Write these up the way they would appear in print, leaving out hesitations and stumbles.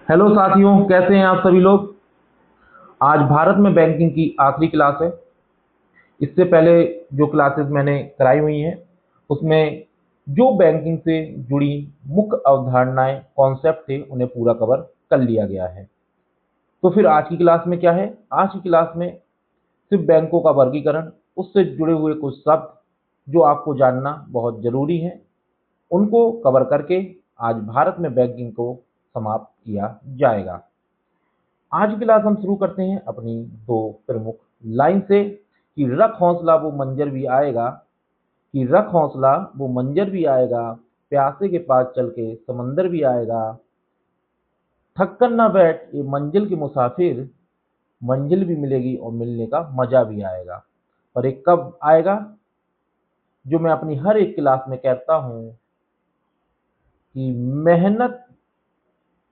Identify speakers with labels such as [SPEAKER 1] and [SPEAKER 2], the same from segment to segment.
[SPEAKER 1] Hello साथियों, कैसे हैं आप सभी लोग। आज भारत में बैंकिंग की आखिरी क्लास है। इससे पहले जो क्लासेस मैंने कराई हुई हैं उसमें जो बैंकिंग से जुड़ी मुख्य अवधारणाएं कॉन्सेप्ट थे उन्हें पूरा कवर कर लिया गया है। तो फिर आज की क्लास में क्या है, आज की क्लास में सिर्फ बैंकों का वर्गीकरण, उससे जुड़े हुए कुछ शब्द जो आपको जानना बहुत जरूरी है, उनको कवर करके आज भारत में बैंकिंग को समाप्त किया जाएगा। आज की क्लास हम शुरू करते हैं अपनी दो प्रमुख लाइन से कि रख हौसला वो मंजर भी आएगा, कि रख हौसला वो मंजर भी आएगा, प्यासे के पास चल के समंदर भी आएगा, थक कर ना बैठ ये मंजिल के मुसाफिर, मंजिल भी मिलेगी और मिलने का मजा भी आएगा। पर एक कब आएगा, जो मैं अपनी हर एक क्लास में कहता हूँ कि मेहनत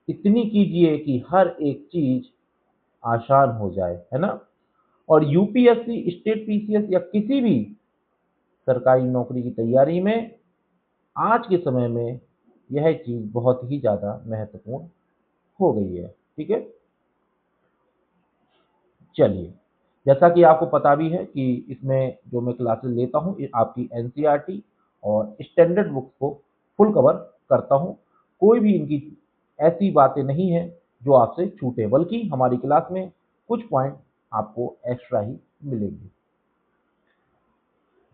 [SPEAKER 1] इतनी कीजिए कि हर एक चीज आसान हो जाए, है ना। और यूपीएससी, स्टेट पीसीएस या किसी भी सरकारी नौकरी की तैयारी में आज के समय में यह चीज बहुत ही ज्यादा महत्वपूर्ण हो गई है। ठीक है, चलिए, जैसा कि आपको पता भी है कि इसमें जो मैं क्लासेस लेता हूँ ये आपकी एनसीईआरटी और स्टैंडर्ड बुक्स को फुल कवर करता हूँ। कोई भी इनकी ऐसी बातें नहीं है जो आपसे छूटे, बल्कि हमारी क्लास में कुछ पॉइंट आपको एक्स्ट्रा ही मिलेंगे।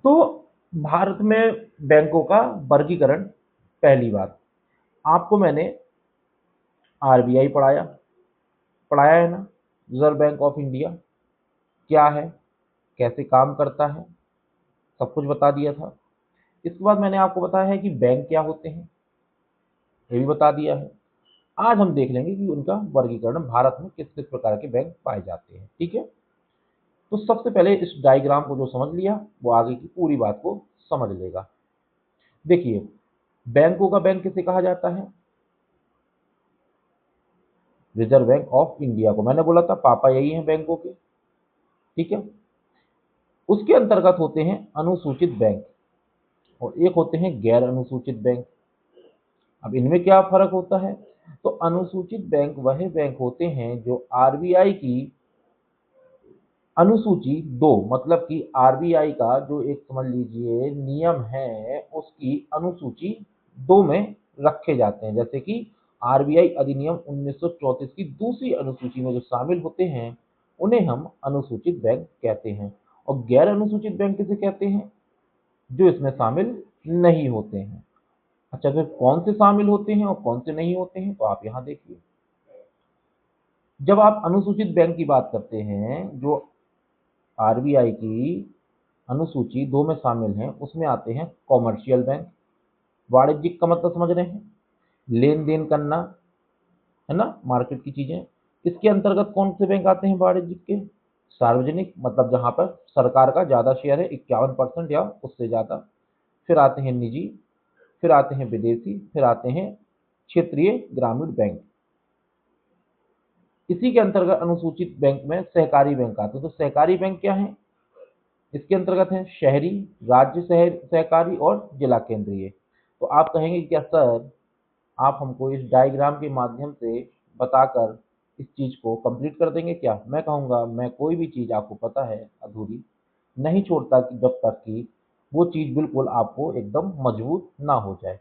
[SPEAKER 1] तो भारत में बैंकों का वर्गीकरण, पहली बात, आपको मैंने आरबीआई पढ़ाया पढ़ाया है ना, रिजर्व बैंक ऑफ इंडिया क्या है, कैसे काम करता है, सब कुछ बता दिया था। इसके बाद मैंने आपको बताया है कि बैंक क्या होते हैं, ये भी बता दिया है। आज हम देख लेंगे कि उनका वर्गीकरण भारत में किस किस प्रकार के बैंक पाए जाते हैं। ठीक है, तो सबसे पहले इस डायग्राम को जो समझ लिया वो आगे की पूरी बात को समझ लेगा। देखिए, बैंकों का बैंक किसे कहा जाता है, रिजर्व बैंक ऑफ इंडिया को। मैंने बोला था पापा यही हैं बैंकों के। ठीक है, उसके अंतर्गत होते हैं अनुसूचित बैंक और एक होते हैं गैर अनुसूचित बैंक। अब इनमें क्या फर्क होता है, तो अनुसूचित बैंक वह बैंक होते हैं जो आरबीआई की अनुसूची दो, मतलब कि आरबीआई का जो एक समझ लीजिए नियम है उसकी अनुसूची दो में रखे जाते हैं। जैसे कि आरबीआई अधिनियम 1934 की दूसरी अनुसूची में जो शामिल होते हैं उन्हें हम अनुसूचित बैंक कहते हैं। और गैर अनुसूचित बैंक किसे कहते हैं, जो इसमें शामिल नहीं होते हैं। अच्छा, फिर कौन से शामिल होते हैं और कौन से नहीं होते हैं, तो आप यहाँ देखिए। जब आप अनुसूचित बैंक की बात करते हैं, जो आरबीआई की अनुसूची दो में शामिल हैं, उसमें आते हैं कॉमर्शियल बैंक। वाणिज्यिक का मतलब समझ रहे हैं, लेन देन करना, है ना, मार्केट की चीजें। इसके अंतर्गत कौन से बैंक आते हैं वाणिज्यिक के, सार्वजनिक, मतलब जहां पर सरकार का ज्यादा शेयर है, 51% या उससे ज्यादा। फिर आते हैं निजी, फिर आते हैं विदेशी, फिर आते हैं क्षेत्रीय ग्रामीण बैंक। इसी के अंतर्गत अनुसूचित बैंक में सहकारी बैंक आते हैं। तो सहकारी बैंक क्या है, इसके अंतर्गत है शहरी, राज्य शहर सहकारी और जिला केंद्रीय। तो आप कहेंगे क्या सर, आप हमको इस डायग्राम के माध्यम से बताकर इस चीज को कंप्लीट कर देंगे क्या। मैं कहूँगा मैं कोई भी चीज आपको पता है अधूरी नहीं छोड़ता कि जब तक कि वो चीज बिल्कुल आपको एकदम मजबूत ना हो जाए।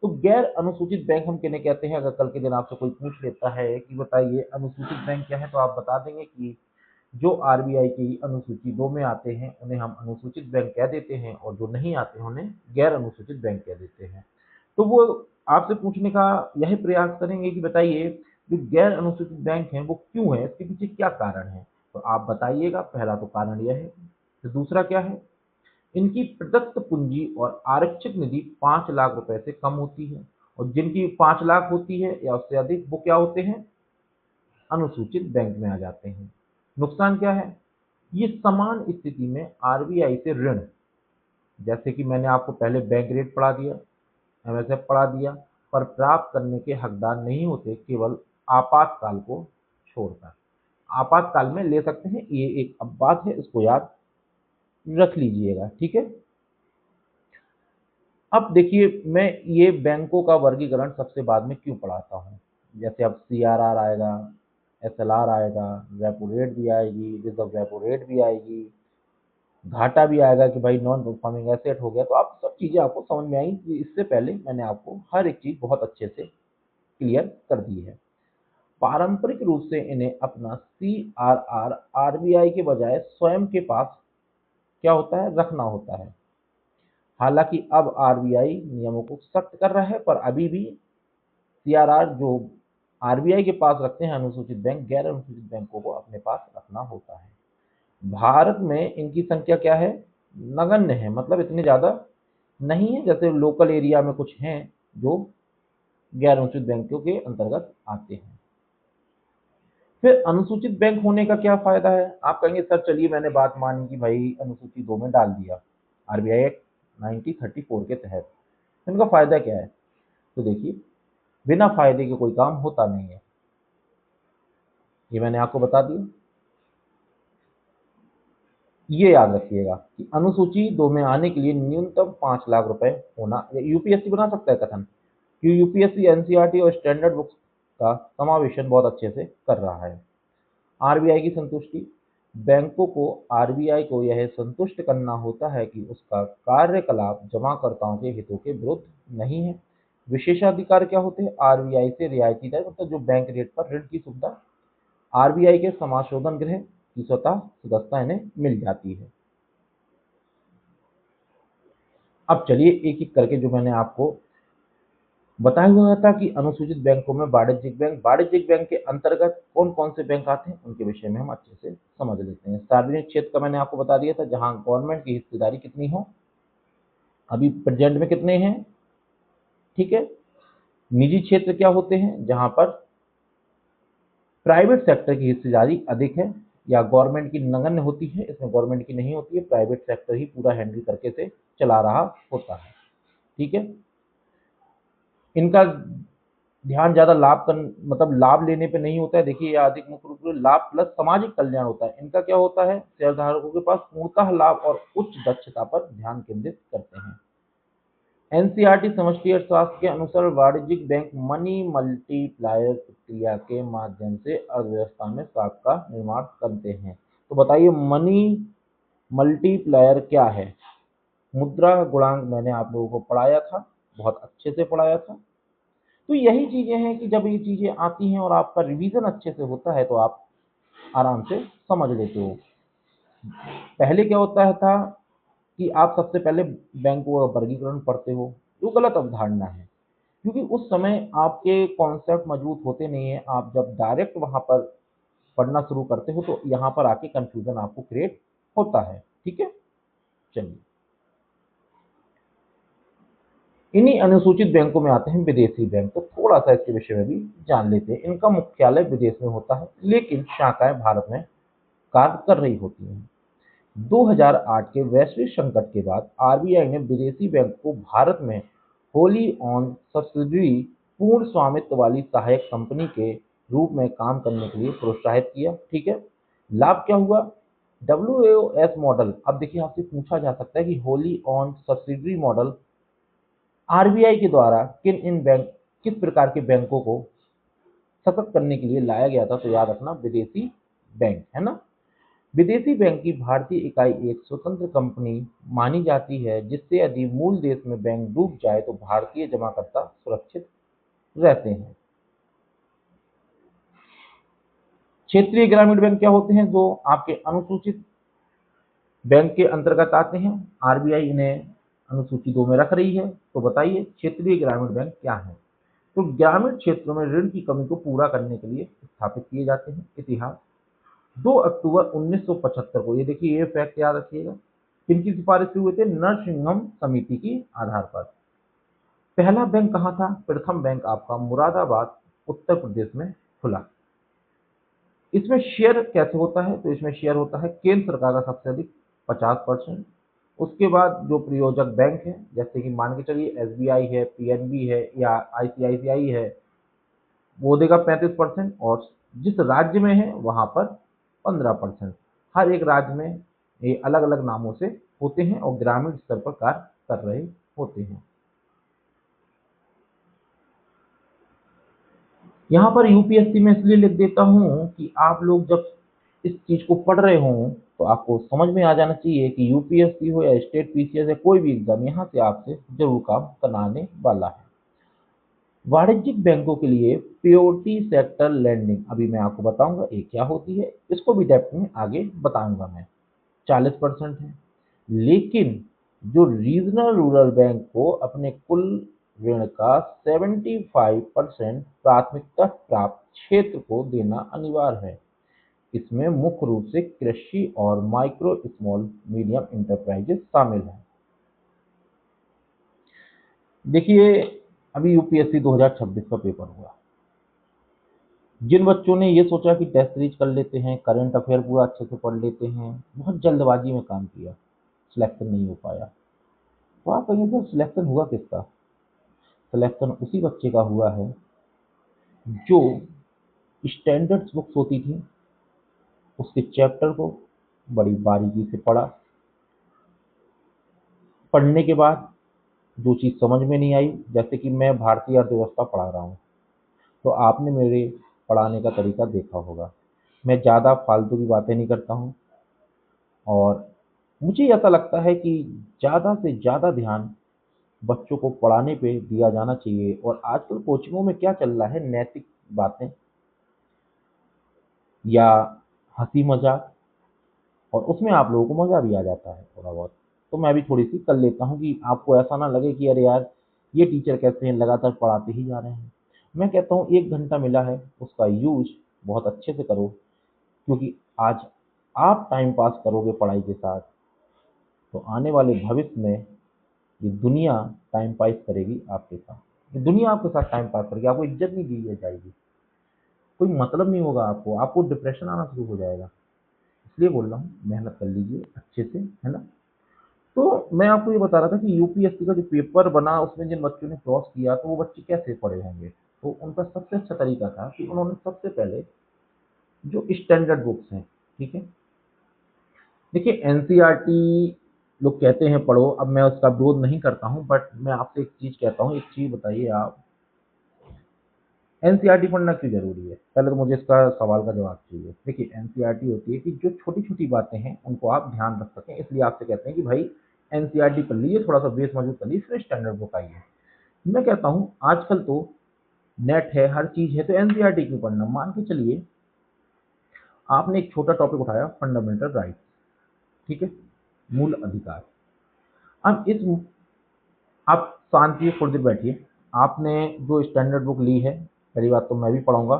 [SPEAKER 1] तो गैर अनुसूचित बैंक हम किन्हें कहते हैं, अगर कल के दिन आपसे कोई पूछ लेता है कि बताइए अनुसूचित बैंक क्या है, तो आप बता देंगे कि जो आरबीआई की अनुसूची दो में आते हैं उन्हें हम अनुसूचित बैंक कह देते हैं, और जो नहीं आते हैं उन्हें गैर अनुसूचित बैंक कह देते हैं। तो वो आपसे पूछने का यही प्रयास करेंगे कि बताइए जो गैर अनुसूचित बैंक हैं वो क्यों है, इसके पीछे क्या कारण है। तो आप बताइएगा। पहला तो कारण यह है। तो दूसरा क्या है, इनकी प्रदत्त पूंजी और आरक्षित निधि 5 लाख रुपए से कम होती है, और जिनकी 5 लाख होती है या उससे अधिक वो क्या होते हैं, अनुसूचित बैंक में आ जाते हैं। नुकसान क्या है, ये समान स्थिति में आरबीआई से ऋण, जैसे कि मैंने आपको पहले बैंक रेट पढ़ा दिया, एमएसएफ पढ़ा दिया, पर प्राप्त करने के हकदार नहीं होते, केवल आपातकाल को छोड़कर। आपातकाल में ले सकते हैं, ये एक अब बात है, इसको याद रख लीजिएगा। ठीक है, अब देखिए मैं ये बैंकों का वर्गीकरण सबसे बाद में क्यों पढ़ाता हूँ। जैसे अब CRR आएगा, SLR आएगा, रेपो रेट भी आएगी, रिजर्व रेपो रेट भी आएगी, घाटा भी आएगा कि भाई नॉन परफॉर्मिंग एसेट हो गया। तो आप सब चीज़ें आपको समझ में आई कि इससे पहले मैंने आपको हर एक चीज़ बहुत अच्छे से क्लियर कर दी है। पारंपरिक रूप से इन्हें अपना CRR RBI के बजाय स्वयं के पास क्या होता है, रखना होता है। हालांकि अब RBI नियमों को सख्त कर रहा है, पर अभी भी CRR जो RBI के पास रखते हैं अनुसूचित बैंक, गैर अनुसूचित बैंकों को अपने पास रखना होता है। भारत में इनकी संख्या क्या है, नगण्य है, मतलब इतने ज्यादा नहीं है। जैसे लोकल एरिया में कुछ हैं जो गैर अनुसूचित बैंकों के अंतर्गत आते हैं। फिर अनुसूचित बैंक होने का क्या फायदा है? आप कहेंगे सर चलिए मैंने बात मानी कि भाई अनुसूची 2 में डाल दिया RBI एक्ट 1934 के तहत, इनका फायदा क्या है? तो देखिए, बिना फायदे के कोई काम होता नहीं है, ये मैंने आपको बता दिया। ये याद रखिएगा कि अनुसूची 2 में आने के लिए न्यूनतम 5 लाख रुपए होना, यूपीएससी बना सकता है कथन कि यूपीएससी एनसीईआरटी और स्टैंडर्ड बुक्स का समावेशन बहुत अच्छे से कर रहा है। आरबीआई की संतुष्टि, बैंकों को आरबीआई को यह संतुष्ट करना होता है कि उसका कार्यकलाप जमाकर्ताओं के हितों के विरुद्ध नहीं है। विशेषाधिकार क्या होते हैं? आरबीआई से रियायती दर, मतलब जो बैंक रेट पर ऋण की सुविधा, आरबीआई के समाशोधन गृह की स्वतः सदस्यता इन्हें मिल जाती है। अब चलिए एक एक करके, जो मैंने आपको बताया हुआ था कि अनुसूचित बैंकों में वाणिज्यिक बैंक के अंतर्गत कौन कौन से बैंक आते हैं उनके विषय में हम अच्छे से समझ लेते हैं। सार्वजनिक क्षेत्र का मैंने आपको बता दिया था, जहां गवर्नमेंट की हिस्सेदारी कितनी हो, अभी प्रेजेंट में कितने हैं, ठीक है। निजी क्षेत्र क्या होते हैं? जहां पर प्राइवेट सेक्टर की हिस्सेदारी अधिक है या गवर्नमेंट की नगण्य होती है, इसमें गवर्नमेंट की नहीं होती है, प्राइवेट सेक्टर ही पूरा हैंडल करके से चला रहा होता है, ठीक है। इनका ध्यान ज्यादा लाभ कर, मतलब लाभ लेने पे नहीं होता है। देखिए ये अधिक मुख्य रूप से लाभ प्लस सामाजिक कल्याण होता है। इनका क्या होता है, शेयरधारकों के पास पूर्णतः लाभ और उच्च दक्षता पर ध्यान केंद्रित करते हैं। एनसीईआरटी समष्टि अर्थशास्त्र के अनुसार वाणिज्यिक बैंक मनी मल्टीप्लायर प्रक्रिया के माध्यम से अर्थव्यवस्था में साख का निर्माण करते हैं। तो बताइए मनी मल्टीप्लायर क्या है? मुद्रा गुणांक मैंने आप लोगों को पढ़ाया था, बहुत अच्छे से पढ़ाया था। तो यही चीजें हैं कि जब ये चीजें आती हैं और आपका रिवीजन अच्छे से होता है तो आप आराम से समझ लेते हो। पहले क्या होता है था कि आप सबसे पहले बैंकों का वर्गीकरण पढ़ते हो, जो गलत अवधारणा है, क्योंकि उस समय आपके कॉन्सेप्ट मजबूत होते नहीं है। आप जब डायरेक्ट वहां पर पढ़ना शुरू करते हो तो यहाँ पर आके कंफ्यूजन आपको क्रिएट होता है, ठीक है। चलिए, इन्हीं अनुसूचित बैंकों में आते हैं विदेशी बैंक। तो थोड़ा सा इसके विषय में भी जान लेते हैं। इनका मुख्यालय विदेश में होता है, लेकिन शाखाएं भारत में कार्य कर रही होती हैं। 2008 के वैश्विक संकट के बाद आरबीआई ने विदेशी बैंक को भारत में होली ऑन सब्सिडरी पूर्ण स्वामित्व वाली सहायक कंपनी के रूप में काम करने के लिए प्रोत्साहित किया, ठीक है। लाभ क्या हुआ? WOS model. अब देखिए आपसे पूछा जा सकता है कि wholly owned subsidiary model RBI के द्वारा किस प्रकार के बैंकों को सशक्त करने के लिए लाया गया था? तो याद रखना विदेशी बैंक, है ना। विदेशी बैंक की भारतीय इकाई एक स्वतंत्र कंपनी मानी जाती है, जिससे यदि मूल देश में बैंक डूब जाए तो भारतीय जमाकर्ता सुरक्षित रहते हैं। क्षेत्रीय ग्रामीण बैंक क्या होते हैं? जो आपके अनुसूचित बैंक के अंतर्गत आते हैं, आरबीआई इन्हें अनुसूची 2 में रख रही है। तो बताइए क्षेत्रीय ग्रामीण बैंक क्या है? तो ग्रामीण क्षेत्रों में ऋण की कमी को पूरा करने के लिए स्थापित किए जाते हैं। इतिहास, 2 अक्टूबर 1975 को, ये देखिए ये फैक्ट याद रखिएगा, किनकी सिफारिश से हुए थे? नरसिंहम समिति की आधार पर। पहला बैंक कहाँ था? प्रथम बैंक आपका मुरादाबाद उत्तर प्रदेश में खुला। इसमें शेयर कैसे होता है? तो इसमें शेयर होता है केंद्र सरकार का सबसे अधिक 50%। उसके बाद जो प्रयोजक बैंक है, जैसे कि मान के चलिए एसबीआई है, पीएनबी है या आईसीआईसीआई है, वो देगा 35%। और जिस राज्य में है वहां पर 15%। हर एक राज्य में ये अलग अलग नामों से होते हैं और ग्रामीण स्तर पर कार्य कर रहे होते हैं। यहाँ पर यूपीएससी में इसलिए लिख देता हूँ कि आप लोग जब इस चीज को पढ़ रहे हों तो आपको समझ में आ जाना चाहिए कि यूपीएससी हो या स्टेट पीसीएस या कोई भी एग्जाम यहाँ से आपसे जरूर काम कराने वाला है। वाणिज्यिक बैंकों के लिए प्योरिटी सेक्टर लैंडिंग अभी मैं आपको बताऊंगा ये क्या होती है, इसको भी डेप्थ में आगे बताऊंगा मैं। 40% है, लेकिन जो रीजनल रूरल बैंक को अपने कुल ऋण का 75% प्राथमिकता प्राप्त क्षेत्र को देना अनिवार्य है। इसमें मुख्य रूप से कृषि और माइक्रो स्मॉल मीडियम इंटरप्राइजेस शामिल हैं। देखिए, अभी यूपीएससी 2026 का पेपर हुआ। जिन बच्चों ने ये सोचा कि टेस्ट सीरीज कर लेते हैं, करंट अफेयर पूरा अच्छे से पढ़ लेते हैं, बहुत जल्दबाजी में काम किया, सिलेक्शन नहीं हो पाया। तो आप कहेंगे सर सिलेक्शन हुआ किसका? सिलेक्शन उसी बच्चे का हुआ है जो स्टैंडर्ड्स बुक्स होती थी उसके चैप्टर को बड़ी बारीकी से पढ़ा, पढ़ने के बाद जो चीज़ समझ में नहीं आई, जैसे कि मैं भारतीय अर्थव्यवस्था पढ़ा रहा हूँ तो आपने मेरे पढ़ाने का तरीका देखा होगा, मैं ज़्यादा फालतू की बातें नहीं करता हूँ और मुझे ऐसा लगता है कि ज़्यादा से ज़्यादा ध्यान बच्चों को पढ़ाने पे दिया जाना चाहिए। और आजकल कोचिंगों में क्या चल रहा है, नैतिक बातें या हंसी मजाक, और उसमें आप लोगों को मज़ा भी आ जाता है थोड़ा बहुत। तो मैं भी थोड़ी सी कर लेता हूँ कि आपको ऐसा ना लगे कि अरे यार ये टीचर कैसे हैं, लगातार पढ़ाते ही जा रहे हैं। मैं कहता हूँ 1 घंटा मिला है उसका यूज बहुत अच्छे से करो, क्योंकि आज आप टाइम पास करोगे पढ़ाई के साथ तो आने वाले भविष्य में ये दुनिया टाइम पास करेगी आपके साथ। ये दुनिया आपके साथ टाइम पास करेगी, आपको इज्जत नहीं दी जाएगी, कोई मतलब नहीं होगा आपको, आपको डिप्रेशन आना शुरू हो जाएगा। इसलिए बोल रहा हूँ मेहनत कर लीजिए अच्छे से, है ना। तो मैं आपको ये बता रहा था कि यूपीएससी का जो पेपर बना उसमें जिन बच्चों ने क्रॉस किया तो वो बच्चे कैसे पढ़े होंगे। तो उनका सबसे अच्छा तरीका था कि उन्होंने सबसे पहले जो स्टैंडर्ड बुक्स हैं, ठीक है, देखिए एनसीईआरटी लोग कहते हैं पढ़ो, अब मैं उसका विरोध नहीं करता हूँ, बट मैं आपसे एक चीज कहता हूँ, एक चीज बताइए आप, एनसीईआरटी पढ़ना क्यों जरूरी है? पहले तो मुझे इसका सवाल का जवाब चाहिए। देखिए एनसीईआरटी होती है कि जो छोटी छोटी बातें हैं उनको आप ध्यान रख सकें, इसलिए आपसे कहते हैं कि भाई एनसीईआरटी पढ़ लीजिए, थोड़ा सा बेस मजबूत कर लीजिए, फिर स्टैंडर्ड बुक आइए। मैं कहता हूँ आजकल तो नेट है, हर चीज है, तो एनसीईआरटी क्यों पढ़ना। मान के चलिए आपने एक छोटा टॉपिक उठाया, फंडामेंटल राइट, ठीक है, मूल अधिकार। अब इस आप शांति से थोड़ी देर बैठिए, आपने जो स्टैंडर्ड बुक ली है, पहली बात तो मैं भी पढ़ूंगा,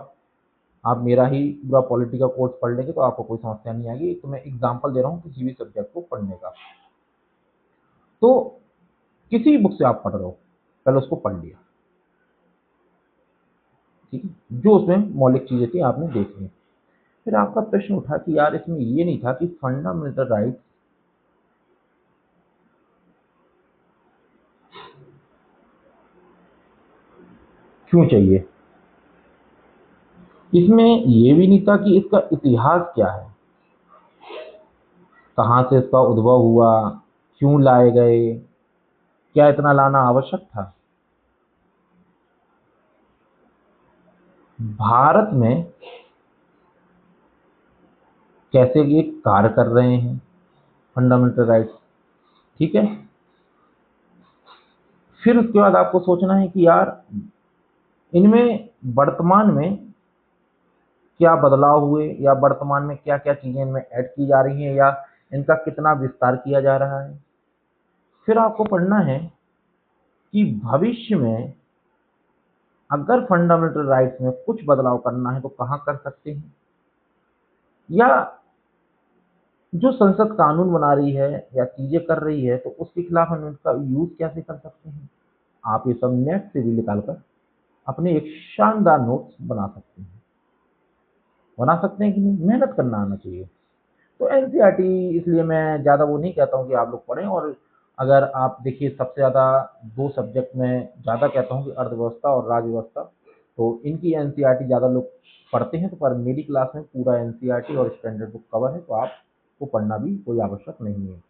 [SPEAKER 1] आप मेरा ही पूरा पॉलिटी का कोर्स पढ़ लेंगे तो आपको कोई समस्या नहीं आएगी। तो मैं एग्जांपल दे रहा हूँ किसी भी सब्जेक्ट को पढ़ने का। तो किसी बुक से आप पढ़ रहे हो, पहले उसको पढ़ लिया, ठीक है, जो उसमें मौलिक चीजें थी आपने देख ली। फिर आपका प्रश्न उठा कि यार इसमें ये नहीं था कि फंडामेंटल राइट क्यों चाहिए, इसमें ये भी नहीं था कि इसका इतिहास क्या है, कहाँ से इसका उद्भव हुआ, क्यों लाए गए, क्या इतना लाना आवश्यक था। भारत में कैसे ये कार्य कर रहे हैं फंडामेंटल राइट्स, ठीक है। फिर उसके बाद आपको सोचना है कि यार इनमें वर्तमान में क्या बदलाव हुए या वर्तमान में क्या क्या चीजें इनमें ऐड की जा रही हैं या इनका कितना विस्तार किया जा रहा है। फिर आपको पढ़ना है कि भविष्य में अगर फंडामेंटल राइट्स में कुछ बदलाव करना है तो कहाँ कर सकते हैं, या जो संसद कानून बना रही है या चीजें कर रही है तो उसके खिलाफ हम उसका यूज कैसे कर सकते हैं। आप ये सब नेट से भी निकाल कर अपने एक शानदार नोट्स बना सकते हैं, बना सकते हैं कि नहीं, मेहनत करना आना चाहिए। तो एनसीईआरटी इसलिए मैं ज़्यादा वो नहीं कहता हूँ कि आप लोग पढ़ें। और अगर आप देखिए सबसे ज़्यादा 2 सब्जेक्ट में ज़्यादा कहता हूँ कि अर्थव्यवस्था और राज्य व्यवस्था, तो इनकी एनसीईआरटी ज़्यादा लोग पढ़ते हैं। तो पर मेरी क्लास में पूरा एनसीईआरटी और स्टैंडर्ड बुक कवर है, तो आपको पढ़ना भी कोई आवश्यक नहीं है।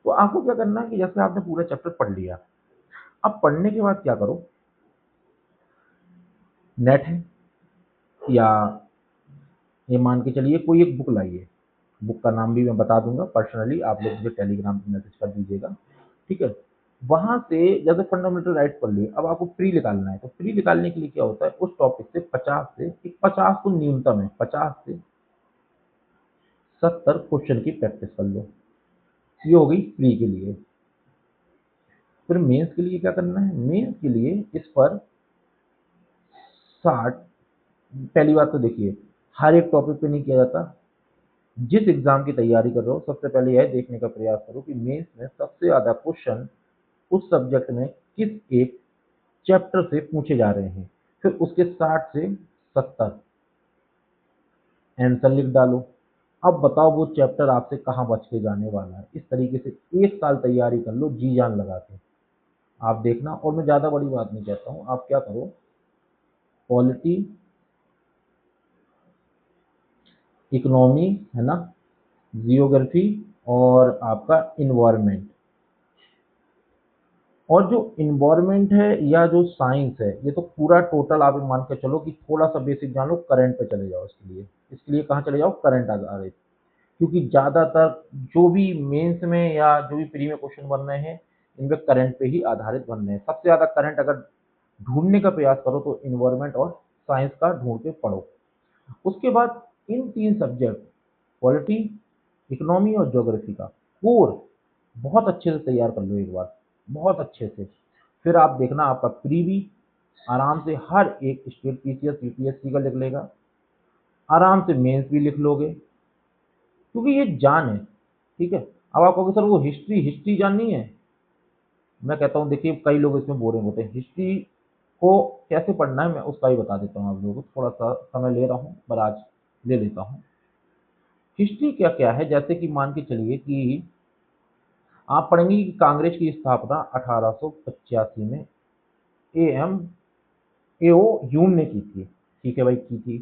[SPEAKER 1] तो आपको क्या करना है कि जैसे आपने पूरा चैप्टर पढ़ लिया, अब पढ़ने के बाद क्या करो, नेट है, या ये मान के चलिए कोई एक बुक लाइए, बुक का नाम भी मैं बता दूंगा पर्सनली, आप लोग मुझे टेलीग्राम पे मैसेज कर दीजिएगा, ठीक है। वहां से जैसे फंडामेंटल राइट पढ़ लिए, अब आपको प्री निकालना है, तो प्री निकालने के लिए क्या होता है, उस टॉपिक से 50 तो न्यूनतम है, 50 से 70 क्वेश्चन की प्रैक्टिस कर लो। ये हो गई प्री के लिए। फिर मेंस के लिए क्या करना है, मेंस के लिए इस पर 60, पहली बात तो देखिए हर एक टॉपिक पे नहीं किया जाता। जिस एग्जाम की तैयारी कर रहे हो सबसे पहले यह देखने का प्रयास करो कि मेंस में सबसे ज्यादा क्वेश्चन उस सब्जेक्ट में किस एक चैप्टर से पूछे जा रहे हैं। फिर उसके 60 से 70 आंसर लिख डालो। अब बताओ वो चैप्टर आपसे कहाँ बच के जाने वाला है। इस तरीके से 1 साल तैयारी कर लो जी जान लगा के, आप देखना। और मैं ज़्यादा बड़ी बात नहीं कहता हूँ, आप क्या करो, पॉलिटी, इकोनॉमी, है ना, जियोग्राफी और आपका इन्वायरमेंट, और जो इन्वायरमेंट है या जो साइंस है, ये तो पूरा टोटल आप मान के चलो कि थोड़ा सा बेसिक जान लो, करंट पे चले जाओ। इसके लिए कहाँ चले जाओ, करंट आधारित। क्योंकि ज़्यादातर जो भी मेंस में या जो भी प्री में क्वेश्चन बन रहे हैं, इनपे करंट पे ही आधारित बन रहे हैं। सबसे ज़्यादा करंट अगर ढूंढने का प्रयास करो तो इन्वायरमेंट और साइंस का ढूंढ के पढ़ो। उसके बाद इन 3 सब्जेक्ट, पॉलिटी, इकोनॉमी और ज्योग्राफी का कोर बहुत अच्छे से तैयार कर लो एक बार, बहुत अच्छे से। फिर आप देखना आपका प्री भी आराम से हर एक स्टेट पीसीएस यूपीएससी का लिख लेगा, आराम से मेंस भी लिख लोगे, क्योंकि ये जान है, ठीक है। अब आप कहोगे सर वो हिस्ट्री हिस्ट्री जाननी है, मैं कहता हूँ देखिए कई लोग इसमें बोरिंग होते हैं। हिस्ट्री को कैसे पढ़ना है मैं उसका ही बता देता हूँ आप लोगों को, थोड़ा सा समय ले रहा हूँ पर आज ले लेता हूँ। हिस्ट्री क्या क्या है, जैसे कि मान के चलिए कि आप पढ़ेंगे कि कांग्रेस की स्थापना 1885 में ए एम एओ ह्यूम ने की थी, ठीक है भाई, की थी।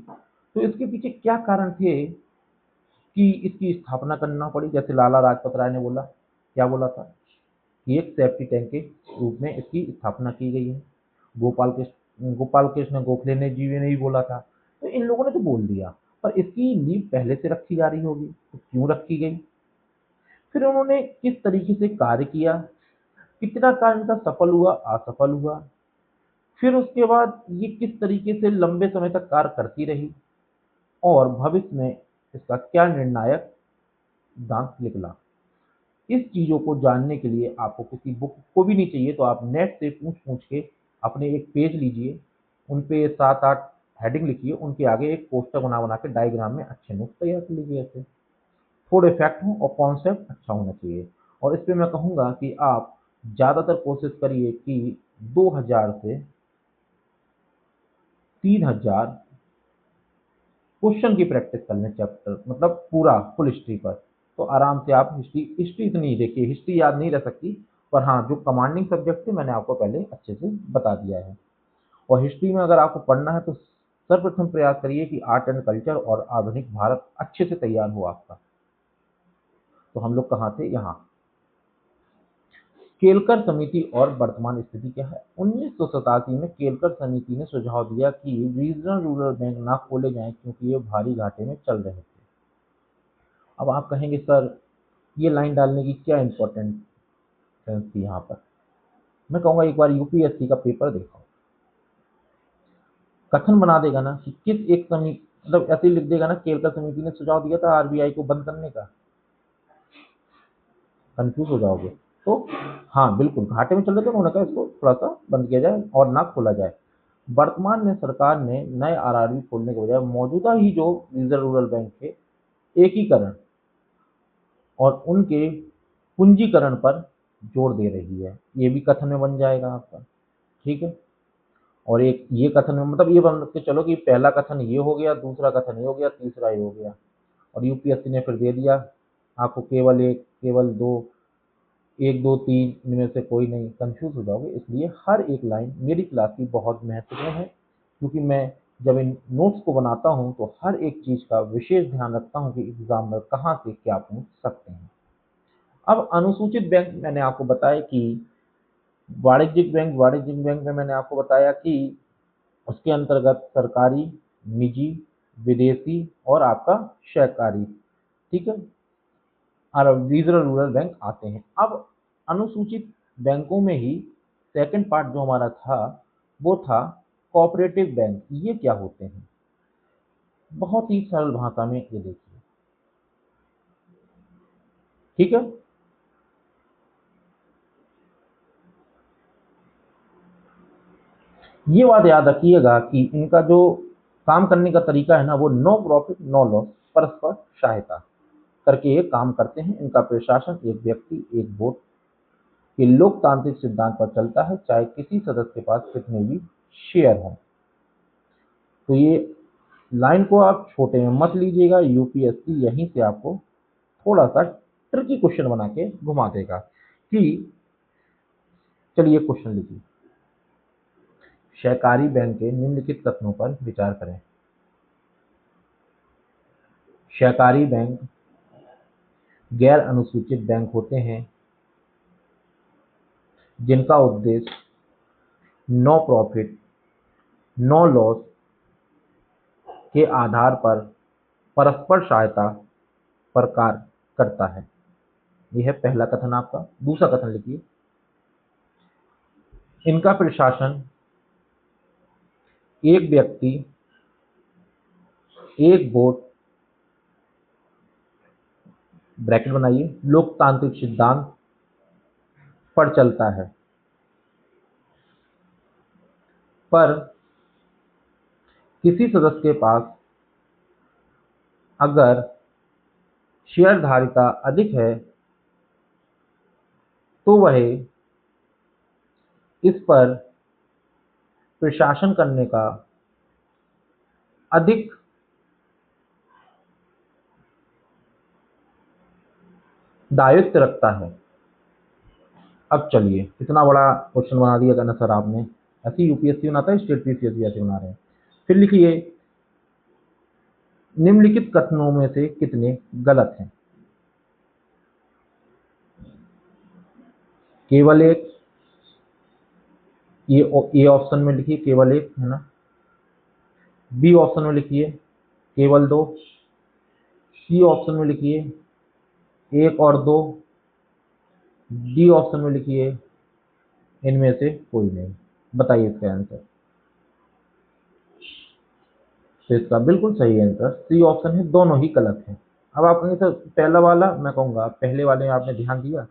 [SPEAKER 1] तो इसके पीछे क्या कारण थे कि इसकी स्थापना करना पड़ी। जैसे लाला लाजपत राय ने बोला, क्या बोला था कि एक सेफ्टी टैंक के रूप में इसकी स्थापना की गई है। गोपाल कृष्ण गोखले ने जी ने भी बोला था। तो इन लोगों ने तो बोल दिया, पर इसकी नींव पहले से रखी जा रही होगी, तो क्यों रखी गई, फिर उन्होंने किस तरीके से कार्य किया, कितना कार्य इनका सफल हुआ असफल हुआ, फिर उसके बाद ये किस तरीके से लंबे समय तक कार्य करती रही, और भविष्य में इसका क्या निर्णायक दांत निकला। इस चीज़ों को जानने के लिए आपको किसी बुक को भी नहीं चाहिए, तो आप नेट से पूछ पूछ के अपने एक पेज लीजिए, उन पे 7-8 हेडिंग लिखिए, उनके आगे एक पोस्टर बना बना के डायग्राम में अच्छे नोट्स तैयार कर लीजिए। ऐसे थोड़े फैक्ट हों और कॉन्सेप्ट अच्छा होना चाहिए। और इस पे मैं कहूँगा कि आप ज़्यादातर कोशिश करिए कि 2000 से 3000 क्वेश्चन की प्रैक्टिस कर लें चैप्टर, मतलब पूरा फुल हिस्ट्री पर। तो आराम से आप हिस्ट्री हिस्ट्री इतनी ही देखिए, हिस्ट्री याद नहीं रह सकती, पर हाँ जो कमांडिंग सब्जेक्ट थे मैंने आपको पहले अच्छे से बता दिया है। और हिस्ट्री में अगर आपको पढ़ना है तो सर्वप्रथम प्रयास करिए कि आर्ट एंड कल्चर और आधुनिक भारत अच्छे से तैयार हो आपका। तो हम लोग कहाँ थे, यहाँ। केलकर समिति और वर्तमान स्थिति क्या है। 1987 में केलकर समिति ने सुझाव दिया कि रीजनल रूरल बैंक ना खोले जाएं क्योंकि ये भारी घाटे में चल रहे थे। अब आप कहेंगे सर ये लाइन डालने की क्या इंपॉर्टेंट सेंस थी यहाँ पर। मैं कहूँगा एक बार यूपीएससी का पेपर देखो, कथन बना देगा ना कि किस एक समिति, मतलब ऐसे ही लिख देगा ना, केलकर समिति ने सुझाव दिया था आरबीआई को बंद करने का, कंफ्यूज हो जाओगे। तो हाँ बिल्कुल घाटे में चल रहे थे, उन्होंने कहा इसको थोड़ा सा बंद किया जाए और ना खोला जाए। वर्तमान में सरकार ने नए आरआरबी खोलने के बजाय मौजूदा ही जो रिजर्व रूरल बैंक थे एकीकरण और उनके पूंजीकरण पर जोर दे रही है। ये भी कथन में बन जाएगा आपका, ठीक है। और एक ये कथन में मतलब ये बन के चलो कि पहला कथन ये हो गया, दूसरा कथन ये हो गया, तीसरा ये हो गया। और यूपीएससी ने फिर दे दिया आपको केवल एक, केवल दो, 1 2 3 इनमें से कोई नहीं, कंफ्यूज हो जाओगे। इसलिए हर एक लाइन मेरी क्लास की बहुत महत्वपूर्ण है, क्योंकि मैं जब इन नोट्स को बनाता हूँ तो हर एक चीज़ का विशेष ध्यान रखता हूँ कि एग्जाम में कहाँ से क्या पूछ सकते हैं। अब अनुसूचित बैंक मैंने आपको बताया कि वाणिज्यिक बैंक में मैंने आपको बताया कि उसके अंतर्गत सरकारी निजी, विदेशी और आपका सहकारी, ठीक है, और रीजनल रूरल बैंक आते हैं। अब अनुसूचित बैंकों में ही सेकंड पार्ट जो हमारा था वो था कोऑपरेटिव बैंक। ये क्या होते हैं? बहुत ही सरल भाषा में ये देखिए, ठीक है। ये बात याद रखिएगा कि इनका जो काम करने का तरीका है ना, वो नो प्रॉफिट नो लॉस, परस्पर सहायता करके ये काम करते हैं। इनका प्रशासन एक व्यक्ति एक वोट के लोकतांत्रिक सिद्धांत पर चलता है, चाहे किसी सदस्य के पास कितने भी शेयर हों। तो ये लाइन को आप छोटे में मत लीजिएगा, यूपीएससी यहीं से आपको थोड़ा सा ट्रिकी क्वेश्चन बना के घुमा देगा कि चलिए क्वेश्चन लिखिए, सहकारी बैंक के निम्नलिखित कथनों पर विचार करें। सहकारी बैंक गैर अनुसूचित बैंक होते हैं जिनका उद्देश्य नो प्रॉफिट नो लॉस के आधार पर परस्पर सहायता पर कार्य करता है। यह है पहला कथन आपका। दूसरा कथन लिखिए, इनका प्रशासन एक व्यक्ति एक वोट ब्रैकेट बनाइए लोकतांत्रिक सिद्धांत पर चलता है, पर किसी सदस्य के पास अगर शेयरधारिता अधिक है तो वह इस पर प्रशासन करने का अधिक दायित्व रखता है। अब चलिए, इतना बड़ा क्वेश्चन बना दिया था ना सर आपने, ऐसी यूपीएससी बनाता है, स्टेट पीसीएस भी ऐसे बना रहे हैं। फिर लिखिए, निम्नलिखित कथनों में से कितने गलत हैं? केवल एक, ये ए ऑप्शन में लिखिए केवल एक, है ना। बी ऑप्शन में लिखिए केवल दो, सी ऑप्शन में लिखिए एक और दो, डी ऑप्शन में लिखिए इनमें से कोई नहीं। बताइए इसका आंसर। तो इसका बिल्कुल सही आंसर सी ऑप्शन है, दोनों ही गलत हैं। अब आप कहेंगे सर पहला वाला, मैं कहूँगा पहले वाले में आपने ध्यान दिया,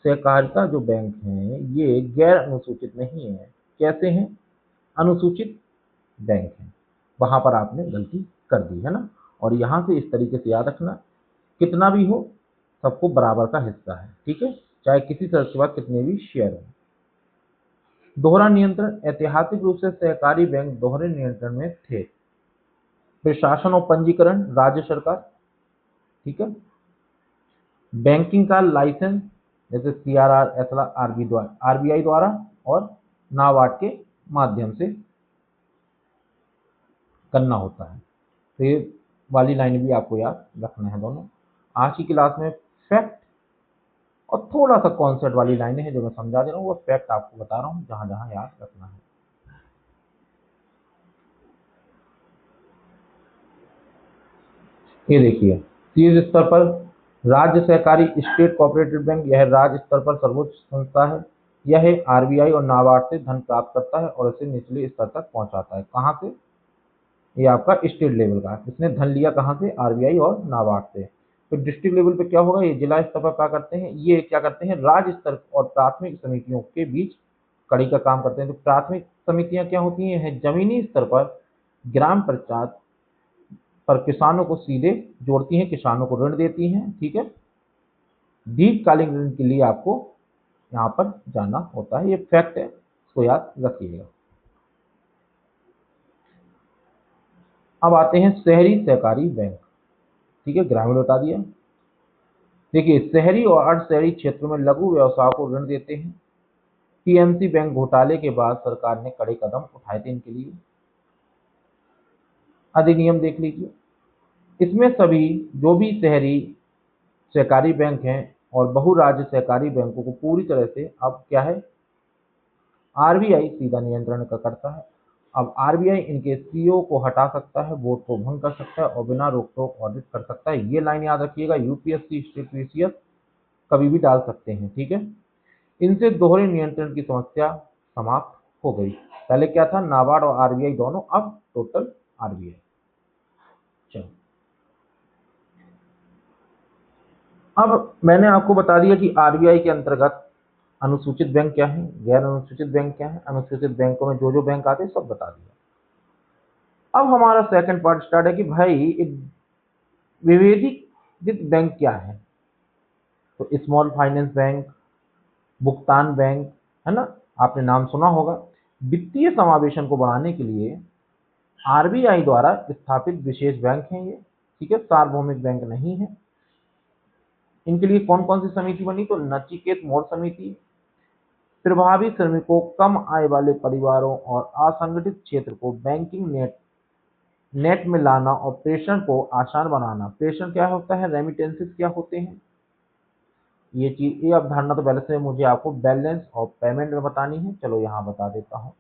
[SPEAKER 1] सहकारिता जो बैंक हैं ये गैर अनुसूचित नहीं है। कैसे हैं? अनुसूचित बैंक हैं, वहां पर आपने गलती कर दी है ना। और यहाँ से इस तरीके से याद रखना, कितना भी हो सबको बराबर का हिस्सा है, ठीक है, चाहे किसी सदस्य के पास कितने भी शेयर हो। दोहरा नियंत्रण, ऐतिहासिक रूप से सहकारी बैंक दोहरे नियंत्रण में थे। प्रशासन और पंजीकरण राज्य सरकार, ठीक है। बैंकिंग का लाइसेंस जैसे सीआरआर, एसएलआर, आरबीआई द्वारा और नाबार्ड के माध्यम से करना होता है। तो ये वाली लाइन भी आपको याद रखना है दोनों। आज की क्लास में फैक्ट और थोड़ा सा कॉन्सेप्ट वाली लाइनें हैं जो मैं समझा दे रहा हूँ, वो फैक्ट आपको बता रहा हूँ जहां जहां याद रखना है। ये देखिए, शीर्ष स्तर पर राज्य सहकारी स्टेट कोऑपरेटिव बैंक, यह राज्य स्तर पर सर्वोच्च संस्था है। यह आरबीआई और नाबार्ड से धन प्राप्त करता है और इसे निचले स्तर तक पहुंचाता है। कहाँ से? ये आपका स्टेट लेवल का है। इसने धन लिया कहाँ से? आरबीआई और नाबार्ड से। तो डिस्ट्रिक्ट लेवल पे क्या होगा? ये जिला स्तर पर क्या करते हैं? ये क्या करते हैं? राज्य स्तर और प्राथमिक समितियों के बीच कड़ी का काम करते हैं। तो प्राथमिक समितियां क्या होती हैं? जमीनी स्तर पर ग्राम पंचायत पर किसानों को सीधे जोड़ती हैं, किसानों को ऋण देती हैं, ठीक है। दीर्घकालीन ऋण के लिए आपको यहाँ पर जाना होता है। ये फैक्ट है, इसको याद रखिएगा। अब आते हैं शहरी सहकारी बैंक, ठीक है, ग्रामीण बता दिया। देखिए, शहरी और अर्ध शहरी क्षेत्रों में लघु व्यवसाय को ऋण देते हैं। पीएमसी बैंक घोटाले के बाद सरकार ने कड़े कदम उठाए थे इनके लिए। अधिनियम देख लीजिए, इसमें सभी जो भी शहरी सहकारी बैंक हैं और बहुराज्य सहकारी बैंकों को पूरी तरह से अब क्या है, आरबीआई सीधा नियंत्रण का करता है। अब आरबीआई इनके सीईओ को हटा सकता है, वोट को भंग कर सकता है और बिना रोक टोक ऑडिट कर सकता है। ये लाइन याद रखिएगा, यूपीएससी स्टेट पीसीएस कभी भी डाल सकते हैं, ठीक है। इनसे दोहरे नियंत्रण की समस्या समाप्त हो गई। पहले क्या था, नाबार्ड और आरबीआई दोनों, अब टोटल आरबीआई। चलो, अब मैंने आपको बता दिया कि आरबीआई के अंतर्गत अनुसूचित बैंक क्या है, गैर अनुसूचित बैंक क्या है, अनुसूचित बैंकों में जो जो बैंक आते हैं सब बता दिया। अब हमारा सेकंड पार्ट स्टार्ट है कि भाई एक विभेदित बैंक क्या है। तो स्मॉल फाइनेंस बैंक, भुगतान बैंक, है ना, आपने नाम सुना होगा। वित्तीय समावेशन को बढ़ाने के लिए आरबीआई द्वारा स्थापित विशेष बैंक हैं ये, ठीक है, सार्वभौमिक बैंक नहीं है। इनके लिए कौन कौन सी समिति बनी, तो नचिकेत मोड़ समिति, प्रभावी श्रमिकों, कम आय वाले परिवारों और असंगठित क्षेत्र को बैंकिंग नेट में लाना और प्रेषण को आसान बनाना। प्रेषण क्या होता है, रेमिटेंसेस क्या होते हैं, ये चीज, ये अवधारणा तो पहले से मुझे आपको बैलेंस ऑफ पेमेंट में बतानी है। चलो यहाँ बता देता हूँ।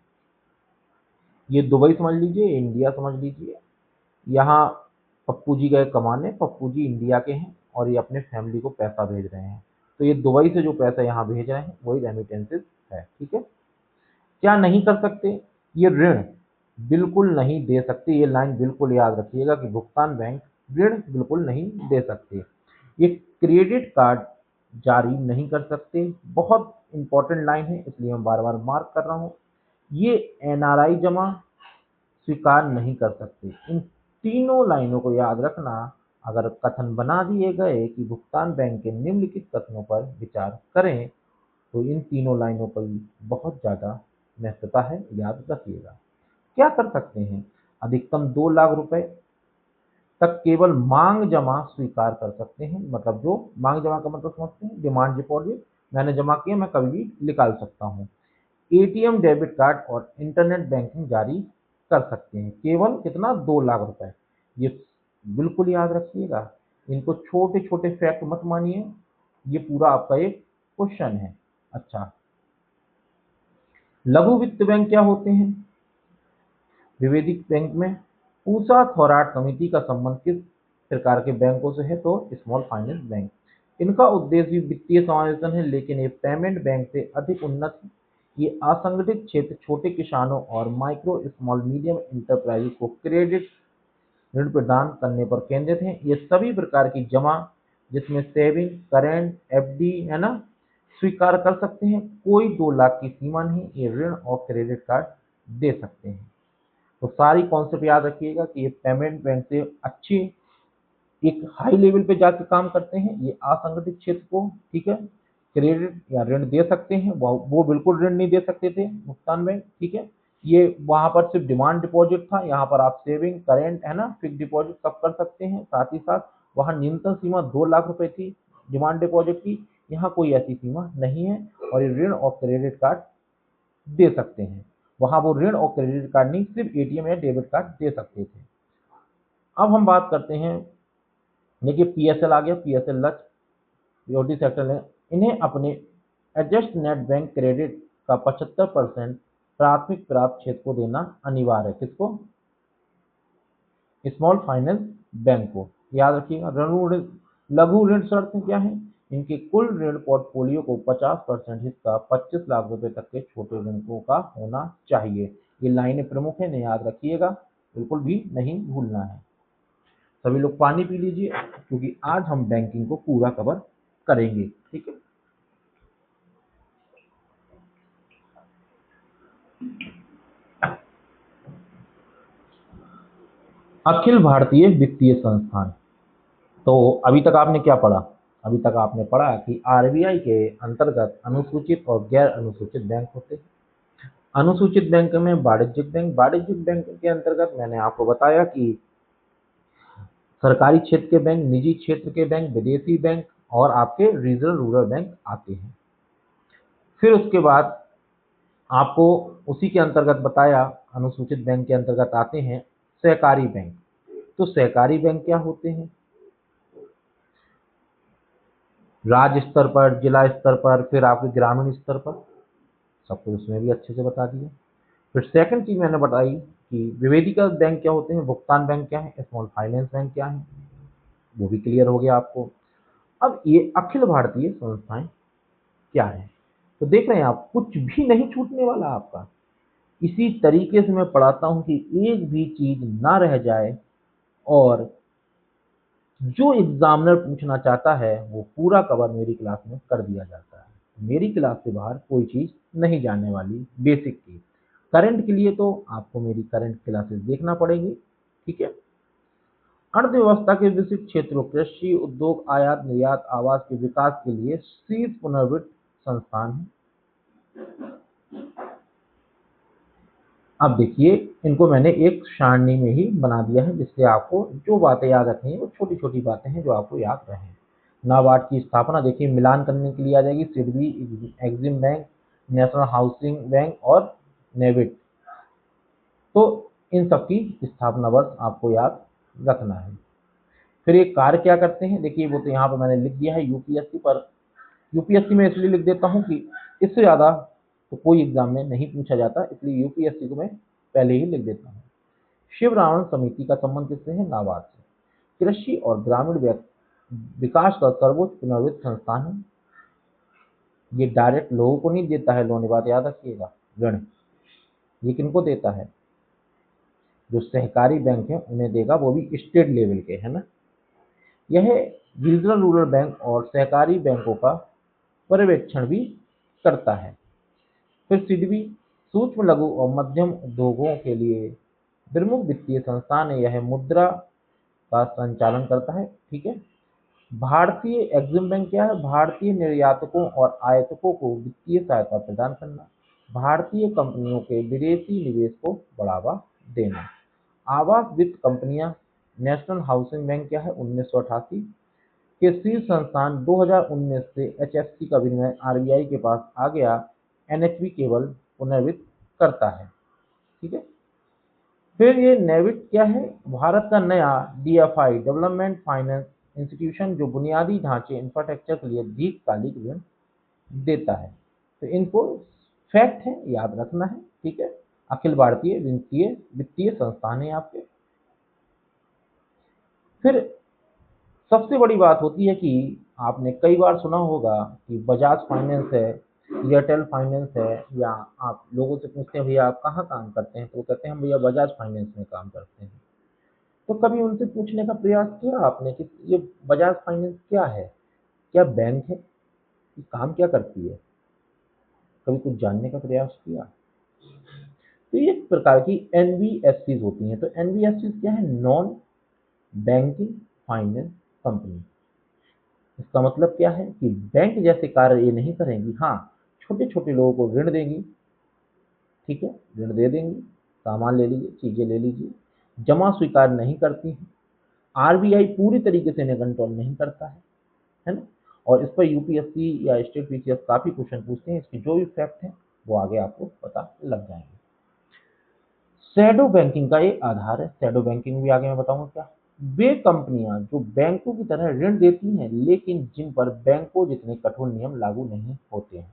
[SPEAKER 1] ये दुबई समझ लीजिए, इंडिया समझ लीजिए। यहाँ पप्पू जी गए कमाने, पप्पू जी इंडिया के हैं और ये अपने फैमिली को पैसा भेज रहे हैं। तो ये दुबई से जो पैसा यहाँ भेज रहे हैं वही रेमिटेंसेस है, ठीक है। क्या नहीं कर सकते, ये ऋण बिल्कुल नहीं दे सकते। ये लाइन बिल्कुल याद रखिएगा कि भुगतान बैंक ऋण बिल्कुल नहीं दे सकते। ये क्रेडिट कार्ड जारी नहीं कर सकते, बहुत इंपॉर्टेंट लाइन है इसलिए मैं बार बार मार्क कर रहा हूँ। ये एनआरआई जमा स्वीकार नहीं कर सकते। इन तीनों लाइनों को याद रखना। अगर कथन बना दिए गए कि भुगतान बैंक के निम्नलिखित कथनों पर विचार करें, तो इन तीनों लाइनों पर बहुत ज़्यादा महत्वता है, याद रखिएगा। क्या कर सकते हैं, अधिकतम 2 लाख रुपए तक केवल मांग जमा स्वीकार कर सकते हैं। मतलब जो मांग जमा का मतलब समझते हैं, डिमांड डिपॉजिट, मैंने जमा किया मैं कभी भी निकाल सकता हूँ। एटीएम, डेबिट कार्ड और इंटरनेट बैंकिंग जारी कर सकते हैं। केवल कितना, 2 लाख रुपए। ये बिल्कुल याद रखिएगा, इनको छोटे छोटे फैक्ट मत मानिए, ये पूरा आपका एक क्वेश्चन है। अच्छा, लघु वित्त बैंक क्या होते हैं। विवेदिक बैंक में पूसा थोराट समिति का संबंध किस प्रकार के बैंकों से है, तो स्मॉल फाइनेंस बैंक। इनका उद्देश्य भी वित्तीय समावेशन है, लेकिन ये पेमेंट बैंक से अधिक उन्नत है। ये असंगठित क्षेत्र, छोटे किसानों और माइक्रो स्मॉल मीडियम इंटरप्राइज को क्रेडिट ऋण प्रदान करने पर केंद्रित हैं। ये सभी प्रकार की जमा, जिसमें सेविंग, करेंट, एफडी, है ना, स्वीकार कर सकते हैं। कोई 2 लाख की सीमा नहीं। ये ऋण और क्रेडिट कार्ड दे सकते हैं। तो सारी कॉन्सेप्ट याद रखिएगा कि ये पेमेंट बैंक से अच्छे एक हाई लेवल पे जाके काम करते हैं। ये असंगठित क्षेत्र को, ठीक है, क्रेडिट या ऋण दे सकते हैं। वो बिल्कुल ऋण नहीं दे सकते थे भुगतान बैंक, ठीक है। ये वहां पर सिर्फ डिमांड डिपॉजिट था, यहाँ पर आप सेविंग, करेंट, है ना, फिक्स डिपॉजिट सब कर सकते हैं। साथ ही साथ वहाँ न्यूनतम सीमा 2 लाख रुपए थी डिमांड डिपॉजिट की, यहाँ कोई ऐसी सीमा नहीं है। और ये ऋण और क्रेडिट कार्ड दे सकते हैं। वहां वो ऋण और क्रेडिट कार्ड नहीं, सिर्फ एटीएम या डेबिट कार्ड दे सकते थे। अब हम बात करते हैं, देखिए पीएसएल आ गया, पीएसएल लक्ष्य बीओटी सेक्टर है। इन्हें अपने एडजस्ट नेट बैंक क्रेडिट का 75% प्राथमिक प्राप्त क्षेत्र को देना अनिवार्य है। किसको, स्मॉल फाइनेंस बैंक को। याद रखिएगा, लघु ऋण शर्त क्या है, इनके कुल ऋण पोर्टफोलियो को 50% हिस्सा 25 लाख रुपए तक के छोटे ऋणों का होना चाहिए। ये लाइनें प्रमुख हैं, याद रखिएगा, बिल्कुल भी नहीं भूलना है। सभी लोग पानी पी लीजिए, क्योंकि आज हम बैंकिंग को पूरा कवर करेंगे, ठीक है। अखिल भारतीय वित्तीय संस्थान। तो अभी तक आपने क्या पढ़ा, अभी तक आपने पढ़ा कि आरबीआई के अंतर्गत अनुसूचित और गैर अनुसूचित बैंक होते हैं। अनुसूचित बैंक में वाणिज्यिक बैंक, वाणिज्यिक बैंक के अंतर्गत मैंने आपको बताया कि सरकारी क्षेत्र के बैंक, निजी क्षेत्र के बैंक, विदेशी बैंक और आपके रीजनल रूरल बैंक आते हैं। फिर उसके बाद आपको उसी के अंतर्गत बताया, अनुसूचित बैंक के अंतर्गत आते हैं सहकारी बैंक। तो सहकारी बैंक क्या होते हैं, राज्य स्तर पर, जिला स्तर पर, फिर आपके ग्रामीण स्तर पर, सब कुछ उसमें भी अच्छे से बता दिया। फिर सेकंड चीज मैंने बताई कि विभेदीकृत बैंक क्या होते हैं, भुगतान बैंक क्या है, स्मॉल फाइनेंस बैंक क्या है, वो भी क्लियर हो गया आपको। अब ये अखिल भारतीय संस्थाएं क्या है, तो देख रहे हैं आप कुछ भी नहीं छूटने वाला आपका। इसी तरीके से मैं पढ़ाता हूं कि एक भी चीज ना रह जाए, और जो एग्जामिनर पूछना चाहता है वो पूरा कवर मेरी क्लास में कर दिया जाता है। मेरी क्लास से बाहर कोई चीज नहीं जाने वाली। बेसिक की करंट के लिए तो आपको मेरी करंट क्लासेस देखना पड़ेगी, ठीक है। अर्थव्यवस्था के विशिष्ट क्षेत्रों कृषि, उद्योग, आयात निर्यात, आवास के विकास के लिए शीर्ष पुनर्वित्त संस्थान है। अब देखिए, इनको मैंने एक सारणी में ही बना दिया है, जिससे आपको जो बातें याद रखनी है वो छोटी छोटी बातें हैं जो आपको याद रहे। नाबार्ड की स्थापना देखिए मिलान करने के लिए आ जाएगी, SIDBI, EXIM bank, national housing bank और नेविट। तो इन सब की स्थापना वर्ष आपको याद रखना है। फिर ये कार्य क्या करते हैं, देखिए वो तो यहाँ पर मैंने लिख दिया है यूपीएससी पर। यूपीएससी में इसलिए लिख देता हूँ कि इससे ज़्यादा तो कोई एग्जाम में नहीं पूछा जाता, इसलिए यूपीएससी को मैं पहले ही लिख देता हूँ। शिवरावण समिति का संबंध किससे है, नाबार्ड से। कृषि और ग्रामीण विकास का सर्वोच्च पुनर्वित्त संस्थान है। ये डायरेक्ट लोगों को नहीं देता है लोन, बात याद रखिएगा, ऋण। ये किनको देता है, जो सहकारी बैंक है उन्हें देगा, वो भी स्टेट लेवल के, है ना। यह रीजनल रूरल बैंक और सहकारी बैंकों का पर्यवेक्षण भी करता है। फिर सिडबी सूक्ष्म लघु और मध्यम उद्योगों के लिए प्रमुख वित्तीय संस्थान है, यह मुद्रा का संचालन करता है, ठीक है। भारतीय एग्जिम बैंक क्या है, भारतीय निर्यातकों और आयातकों को वित्तीय सहायता प्रदान करना, भारतीय कंपनियों के विदेशी निवेश को बढ़ावा देना। आवास वित्त कंपनियां, नेशनल हाउसिंग बैंक क्या है, 1988 के शीर्ष संस्थान 2019 से एचएफसी का विनिमय आरबीआई के पास आ गया। एनएचबी केवल पुनर्वित्त करता है, ठीक है। फिर ये नेविट क्या है, भारत का नया डीएफआई डेवलपमेंट फाइनेंस इंस्टीट्यूशन, जो बुनियादी ढांचे इंफ्रास्ट्रक्चर के लिए दीर्घकालिक ऋण देता है। तो इनको फैक्ट है, याद रखना है, ठीक है। अखिल भारतीय वित्तीय वित्तीय संस्थान है आपके। फिर सबसे बड़ी बात होती है कि आपने कई बार सुना होगा कि बजाज फाइनेंस है, एयरटेल फाइनेंस है, या आप लोगों से पूछते हैं भैया आप कहाँ काम करते हैं, तो वो कहते हैं हम भैया बजाज फाइनेंस में काम करते हैं। तो कभी उनसे पूछने का प्रयास किया आपने कि ये बजाज फाइनेंस क्या है, क्या बैंक है, ये काम क्या करती है, कभी कुछ जानने का प्रयास किया। तो ये एक प्रकार की एनबीएफसी होती हैं। तो एनबीएफसी क्या है, नॉन बैंकिंग फाइनेंस कंपनी। इसका मतलब क्या है कि बैंक जैसे कार्य ये नहीं करेंगी, हाँ छोटे छोटे लोगों को ऋण देंगी, ठीक है, ऋण दे देंगी, सामान ले लीजिए, चीजें ले लीजिए, जमा स्वीकार नहीं करती हैं। आरबीआई पूरी तरीके से इन्हें कंट्रोल नहीं करता है ना। और इस पर यूपीएससी या स्टेट पीसीएस काफी क्वेश्चन पूछते हैं, इसके जो भी फैक्ट है वो आगे आपको पता लग जाएंगे। शैडो बैंकिंग का एक आधार है, शैडो बैंकिंग भी आगे मैं बताऊंगा क्या। वे कंपनियां जो बैंकों की तरह ऋण देती हैं लेकिन जिन पर बैंकों जितने कठोर नियम लागू नहीं होते हैं।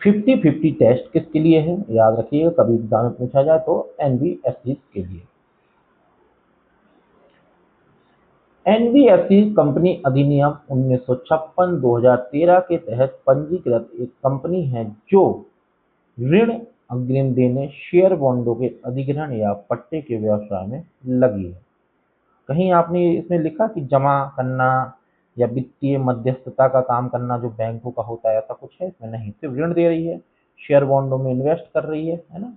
[SPEAKER 1] 50-50 टेस्ट किसके लिए है, याद रखिएगा, कभी एग्जाम में पूछा जाए तो एनबीएफसी के लिए। एनबीएफसी कंपनी अधिनियम 1956-2013 के तहत पंजीकृत एक कंपनी है जो ऋण अग्रिम देने, शेयर बॉन्डों के अधिग्रहण या पट्टे के व्यवसाय में लगी है। कहीं आपने इसमें लिखा कि जमा करना या वित्तीय मध्यस्थता का काम करना जो बैंकों का होता है, ऐसा कुछ है इसमें नहीं, सिर्फ ऋण दे रही है, शेयर बॉन्डों में इन्वेस्ट कर रही है ना।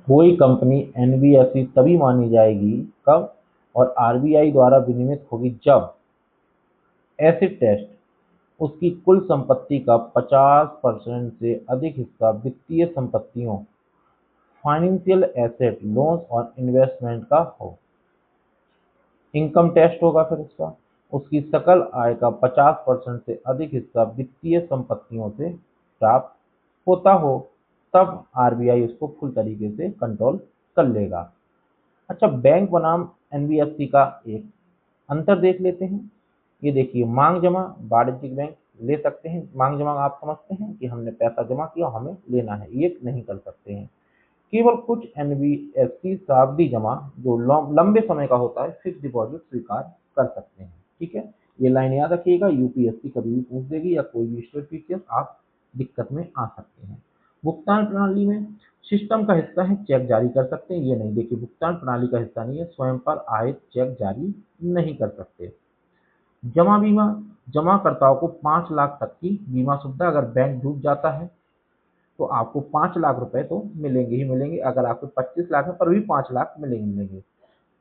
[SPEAKER 1] कोई कंपनी एनबीएफसी तभी मानी जाएगी कब, और आरबीआई द्वारा विनियमित होगी जब एसिड टेस्ट उसकी कुल संपत्ति का 50% से अधिक हिस्सा वित्तीय संपत्तियों, फाइनेंशियल एसेट, लोन्स और इन्वेस्टमेंट का हो। इनकम टेस्ट होगा फिर उसका, उसकी सकल आय का 50% से अधिक हिस्सा वित्तीय संपत्तियों से प्राप्त होता हो, तब आरबीआई उसको फुल तरीके से कंट्रोल कर लेगा। अच्छा, बैंक बनाम एनबीएफसी का एक अंतर देख लेते हैं। ये देखिए मांग जमा वाणिज्यिक बैंक ले सकते हैं। मांग जमा आप समझते हैं कि हमने पैसा जमा किया, हमें लेना है, ये नहीं कर सकते हैं। केवल कुछ एनबीएफसी सावधि जमा जो लंबे समय का होता है, फिक्स डिपॉजिट स्वीकार कर सकते हैं। ठीक है, ये लाइन याद रखिएगा, यूपीएससी कभी भी पूछ देगी या कोई भी स्टेट पीसीएस, आप दिक्कत में आ सकते हैं। भुगतान प्रणाली में सिस्टम का हिस्सा है, चेक जारी कर सकते हैं, ये नहीं। देखिए भुगतान प्रणाली का हिस्सा नहीं है, स्वयं पर आहित चेक जारी नहीं कर सकते। जमा बीमा, जमाकर्ताओं को 5 लाख तक की बीमा सुविधा, अगर बैंक डूब जाता है तो आपको 5 लाख रुपए तो मिलेंगे ही मिलेंगे, अगर आपके 25 लाख है पर भी 5 लाख मिलेंगे।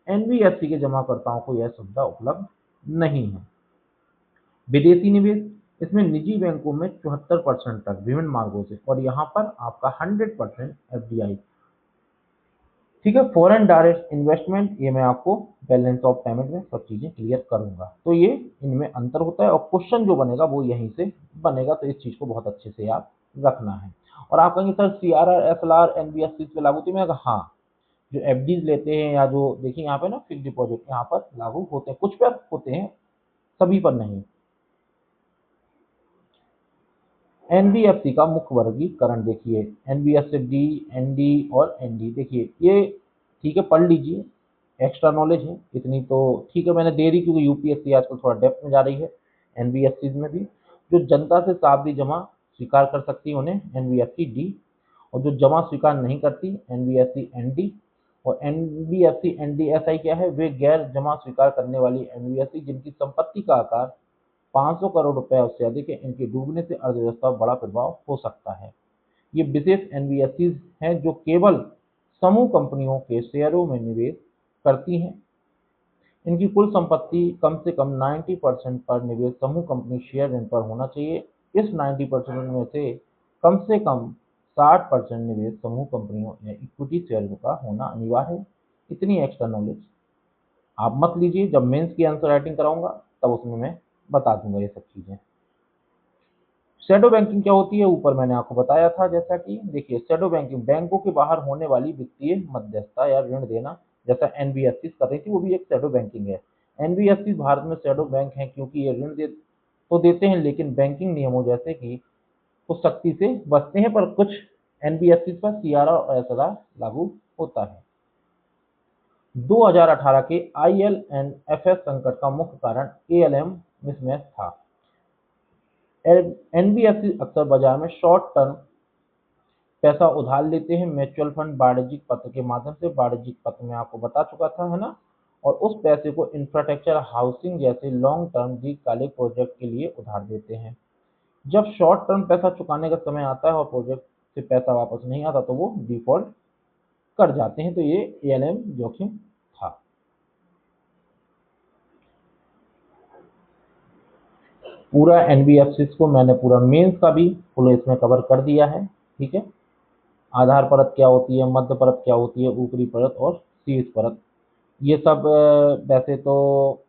[SPEAKER 1] एनबीएफसी के जमाकर्ताओं को यह सुविधा उपलब्ध नहीं है। विदेशी निवेश, इसमें निजी बैंकों में 74% तक विभिन्न मार्गों से, और यहाँ पर आपका 100% एफडीआई। ठीक है, फॉरेन डायरेक्ट इन्वेस्टमेंट, ये मैं आपको बैलेंस ऑफ पेमेंट में सब चीजें क्लियर करूंगा। तो ये इनमें अंतर होता है, और क्वेश्चन जो बनेगा वो यहीं से बनेगा, तो इस चीज को बहुत अच्छे से याद रखना है। और आप कहेंगे सर सीआरआर एसएलआर एनबीएफसी पे लागू होती है, मैं कहा हाँ, जो एफडीज लेते हैं या जो देखिए यहाँ पे ना फिक्स डिपॉजिट, यहाँ पर लागू होते हैं, कुछ पर होते हैं, सभी पर नहीं। एनबीएफसी का मुख्य वर्गीकरण देखिए, एनबीएफसी डी, एनडी और एनडी। देखिए ये ठीक है, पढ़ लीजिए, एक्स्ट्रा नॉलेज है इतनी तो ठीक है, मैंने दे दी क्योंकि यूपीएससी आजकल थोड़ा डेप्थ में जा रही है। एनबीएफसी में भी जो जनता से सावधि जमा स्वीकार कर सकती है उन्हें एनबीएफसी डी, और जो जमा स्वीकार नहीं करती एनबीएफसी एनडी। और एनबीएफसी एनडीएसआई क्या है, वे गैर जमा स्वीकार करने वाली एनबीएफसी जिनकी संपत्ति का आकार 500 करोड़ रुपए उससे अधिक है, इनके डूबने से अर्थव्यवस्था पर बड़ा प्रभाव हो सकता है। ये विशेष एनबीएफसी हैं जो केवल समूह कंपनियों के शेयरों में निवेश करती हैं। इनकी कुल संपत्ति कम से कम 90% पर निवेश समूह कंपनी शेयर इन पर होना चाहिए। इस 90% में से कम 60% निवेश समूह कंपनियों या इक्विटी शेयर का होना अनिवार्य है। इतनी एक्स्ट्रा नॉलेज आप मत लीजिए, जब मेंस की आंसर राइटिंग कराऊंगा तब उसमें मैं बता दूंगा ये सब चीजें। शैडो बैंकिंग क्या होती है, ऊपर मैंने आपको बताया था, जैसा कि देखिए शैडो बैंकिंग बैंकों के बाहर होने वाली वित्तीय मध्यस्थता या ऋण देना, जैसा एनबीएफसी कर रही थी, वो भी एक शैडो बैंकिंग है। एनबीएफसी भारत में शैडो बैंक हैं क्योंकि ये ऋण तो देते हैं, लेकिन बैंकिंग नियमों जैसे कि कुछ सख्ती से बचते हैं, पर कुछ एनबीएफसी पर सीआरआर और एसएलआर लागू होता है। 2018 के आईएलएनएफएस संकट का मुख्य कारण एएलएम मिसमैच था। एनबीएफसी अक्सर बाजार में शॉर्ट टर्म पैसा उधार लेते हैं, म्यूचुअल फंड वाणिज्यिक पत्र के माध्यम से। वाणिज्यिक पत्र में आपको बता चुका था, है ना। और उस पैसे को इंफ्रास्ट्रक्चर, हाउसिंग जैसे लॉन्ग टर्म दीर्घकालिक प्रोजेक्ट के लिए उधार देते हैं। जब शॉर्ट टर्म पैसा चुकाने का समय आता है और प्रोजेक्ट से पैसा वापस नहीं आता तो वो डिफॉल्ट कर जाते हैं। तो ये एएलएम जोखिम था। पूरा एनबीएफसी को मैंने पूरा मेंस का भी फुल इसमें कवर कर दिया है। ठीक है, आधार परत क्या होती है, मध्य परत क्या होती है, ऊपरी परत और शीर्ष परत, ये सब वैसे तो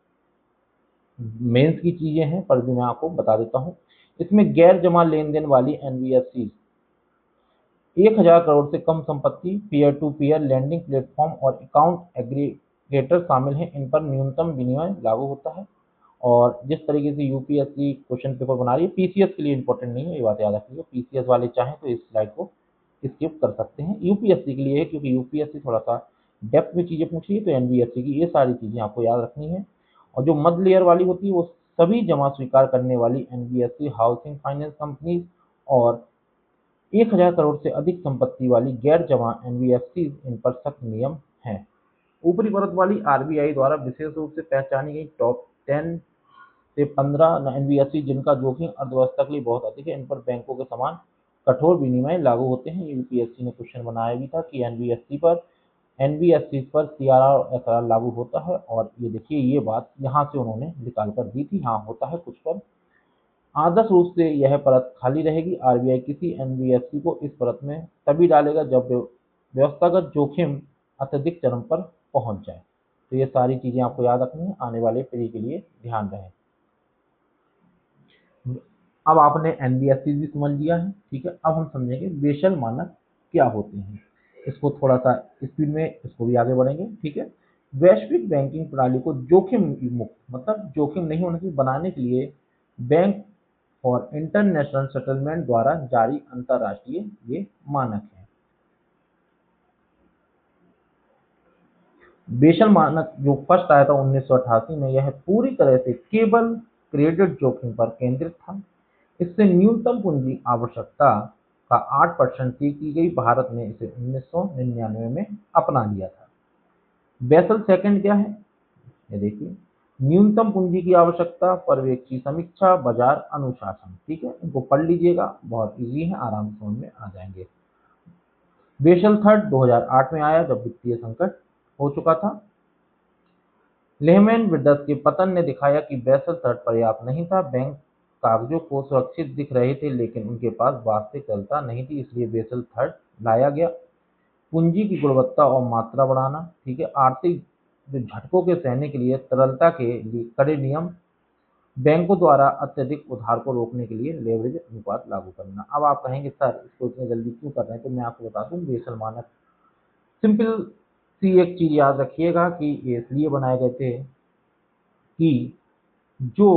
[SPEAKER 1] मेंस की चीजें हैं, पर भी मैं आपको बता देता हूँ। इसमें गैर जमा लेन देन वाली एनबीएफसी 1000 करोड़ से कम संपत्ति, peer to peer lending platform और अकाउंट एग्रीगेटर शामिल हैं। इन पर न्यूनतम विनिमय लागू होता है। और जिस तरीके से यूपीएससी क्वेश्चन पेपर बना रही है, पीसीएस के लिए इंपॉर्टेंट नहीं है, ये बात याद रखिए। पीसीएस वाले चाहें तो इस स्लाइड को स्किप कर सकते हैं, यूपीएससी के लिए है, क्योंकि यूपीएससी थोड़ा सा डेप्थ में चीजें पूछ रही है, तो एनबीएफसी की ये सारी चीजें आपको याद रखनी है। और जो मध्य लेयर वाली होती है वो सभी जमा स्वीकार करने वाली एनबीएफसी, हाउसिंग फाइनेंस कंपनी और 1000 करोड़ से अधिक संपत्ति वाली गैर जमा एनबीएफसी, इन पर सख्त नियम हैं। ऊपरी परत वाली आरबीआई द्वारा विशेष रूप से पहचानी गई टॉप 10 से 15 एनबीएफसी जिनका जोखिम अर्थव्यवस्था के लिए बहुत अधिक है, इन पर बैंकों के समान कठोर विनिमय लागू होते हैं। यूपीएससी ने क्वेश्चन बनाया भी था कि एनबीएफसी पर सीआरआर और एसआरआर लागू होता है, और ये देखिए ये बात यहाँ से उन्होंने निकाल कर दी थी, हाँ होता है कुछ पर। आदर्श रूप से यह परत खाली रहेगी। आरबीआई किसी एनबीएफसी को इस परत में तभी डालेगा जब व्यवस्थागत जोखिम अत्यधिक चरम पर पहुंच जाए। तो ये सारी चीजें आपको याद रखनी है, आने वाले पीढ़ी के लिए ध्यान रहे। अब आपने एनबीएफसी भी समझ लिया है, ठीक है। अब हम समझेंगे बेशल मानक क्या होते हैं। इसको थोड़ा सा स्पीड में इसको भी आगे बढ़ेंगे, ठीक है। वैश्विक बैंकिंग प्रणाली को जोखिम मुक्त मतलब जोखिम नहीं होने से बनाने के लिए बैंक और इंटरनेशनल सेटलमेंट द्वारा जारी अंतरराष्ट्रीय ये मानक है। बेसल मानक जो फर्स्ट आया था 1988 में, यह पूरी तरह से केवल क्रेडिट जोखिम पर केंद्रित था। इससे न्यूनतम पूंजी आवश्यकता का 8% तय की गई। भारत ने इसे 1999 में अपना लिया था। बेसल सेकंड क्या है, ये देखिए, न्यूनतम पूंजी की आवश्यकता, पर्यवेक्षी समीक्षा, बाजार अनुशासन। ठीक है, इनको पढ़ लीजिएगा, बहुत इजी है, आराम से समझ में आ जाएंगे। बेसल थर्ड 2008 में आया जब वित्तीय संकट हो चुका था। लेहमैन ब्रदर्स के पतन ने दिखाया कि बेसल थर्ड पर्याप्त नहीं था। बैंक कागजों को सुरक्षित दिख रहे थे लेकिन उनके पास वास्तविक तरलता नहीं थी, इसलिए बेसल थर्ड लाया गया। पूंजी की गुणवत्ता और मात्रा बढ़ाना। ठीक है, आर्थिक जो झटकों के सहने के लिए तरलता के लिए कड़े नियम। बैंकों द्वारा अत्यधिक उधार को रोकने के लिए लेवरेज अनुपात लागू करना। अब आप कहेंगे सर इसको इतनी जल्दी क्यों कर रहे हैं, तो मैं आपको बता दूं, बेसल मानक सिंपल सी एक चीज याद रखिएगा कि ये इसलिए बनाए गए थे कि जो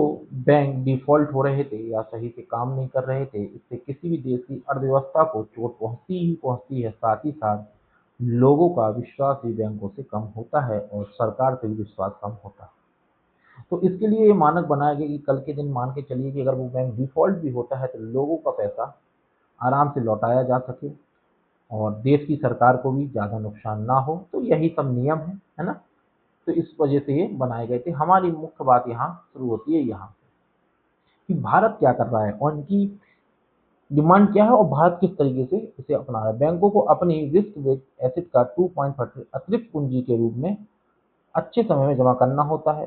[SPEAKER 1] बैंक डिफॉल्ट हो रहे थे या सही से काम नहीं कर रहे थे, इससे किसी भी देश की अर्थव्यवस्था को चोट पहुंचती है। साथ ही साथ लोगों का विश्वास भी बैंकों से कम होता है और सरकार से भी विश्वास कम होता है। तो इसके लिए ये मानक बनाया गया कि कल के दिन मान के चलिए कि अगर वो बैंक डिफॉल्ट भी होता है तो लोगों का पैसा आराम से लौटाया जा सके और देश की सरकार को भी ज़्यादा नुकसान ना हो। तो यही सब नियम है ना। तो इस वजह से ये बनाए गए थे। हमारी मुख्य बात यहाँ शुरू होती है यहाँ कि भारत क्या कर रहा है और इनकी डिमांड क्या है और भारत किस तरीके से इसे अपना रहा है। बैंकों को अपनी रिस्क वेट एसेट का 2.5 अतिरिक्त पूंजी के रूप में अच्छे समय में जमा करना होता है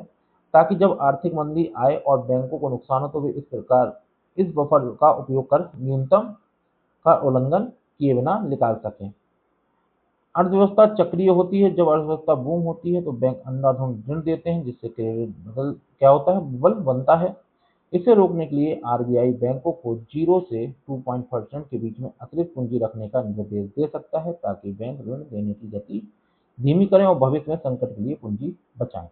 [SPEAKER 1] ताकि जब आर्थिक मंदी आए और बैंकों को नुकसान हो तो वे इस प्रकार इस बफर का उपयोग कर न्यूनतम का उल्लंघन किए बिना निकाल सकें। अर्थव्यवस्था चक्रीय होती है। जब अर्थव्यवस्था बूम होती है तो बैंक अंधाधुंध ऋण देते हैं जिससे क्रेडिट बदल क्या होता है, बबल बनता है। इसे रोकने के लिए आरबीआई बैंकों को 0 से 2% के बीच में अतिरिक्त पूंजी रखने का निर्देश दे सकता है ताकि बैंक ऋण देने की गति धीमी करें और भविष्य में संकट के लिए पूंजी बचाएं।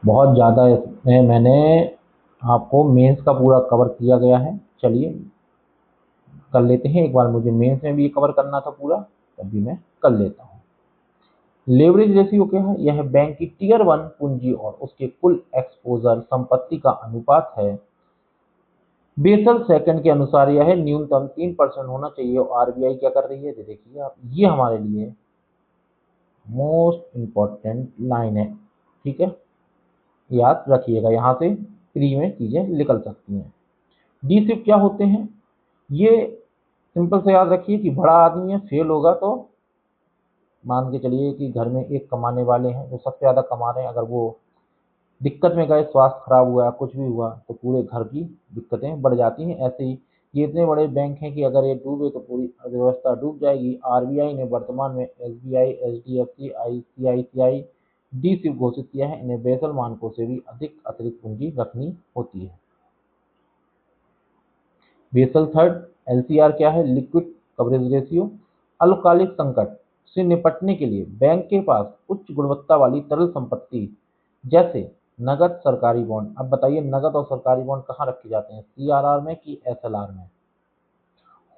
[SPEAKER 1] बहुत ज़्यादा इसमें मैंने आपको मेंस का पूरा कवर किया गया है। चलिए कर लेते हैं, एक बार मुझे मेंस में भी ये कवर करना था पूरा, तब भी मैं कर लेता हूँ। लेवरेज रेशियो क्या है, यह बैंक की टियर 1 पूंजी और उसके कुल एक्सपोजर संपत्ति का अनुपात है। बेसल सेकंड के अनुसार यह न्यूनतम 3% होना चाहिए और आरबीआई क्या कर रही है, देखिए आप, ये हमारे लिए मोस्ट इंपॉर्टेंट लाइन है। ठीक है, याद रखिएगा, यहाँ से प्री में चीजें निकल सकती हैं। डी सिप क्या होते हैं, ये सिंपल से याद रखिए कि बड़ा आदमी है, फेल होगा तो मान के चलिए कि घर में एक कमाने वाले हैं जो सबसे ज्यादा कमा रहे हैं, अगर वो दिक्कत में गए, स्वास्थ्य खराब हुआ, कुछ भी हुआ तो पूरे घर की दिक्कतें बढ़ जाती हैं। ऐसे ही ये इतने बड़े बैंक हैं कि अगर ये डूबे तो पूरी अर्थव्यवस्था डूब जाएगी। आरबीआई ने वर्तमान में SBI, HDFC, ICICI D SIB घोषित किया है। इन्हें बेसल मानकों से भी अधिक अतिरिक्त पूंजी रखनी होती है। बेसल थर्ड एलसीआर क्या है, लिक्विड कवरेज रेशियो। अल्पकालिक संकट से निपटने के लिए बैंक के पास उच्च गुणवत्ता वाली तरल संपत्ति जैसे नगद, सरकारी बॉन्ड। अब बताइए नगद और सरकारी बॉन्ड कहाँ रखे जाते हैं, सीआरआर में कि एसएलआर में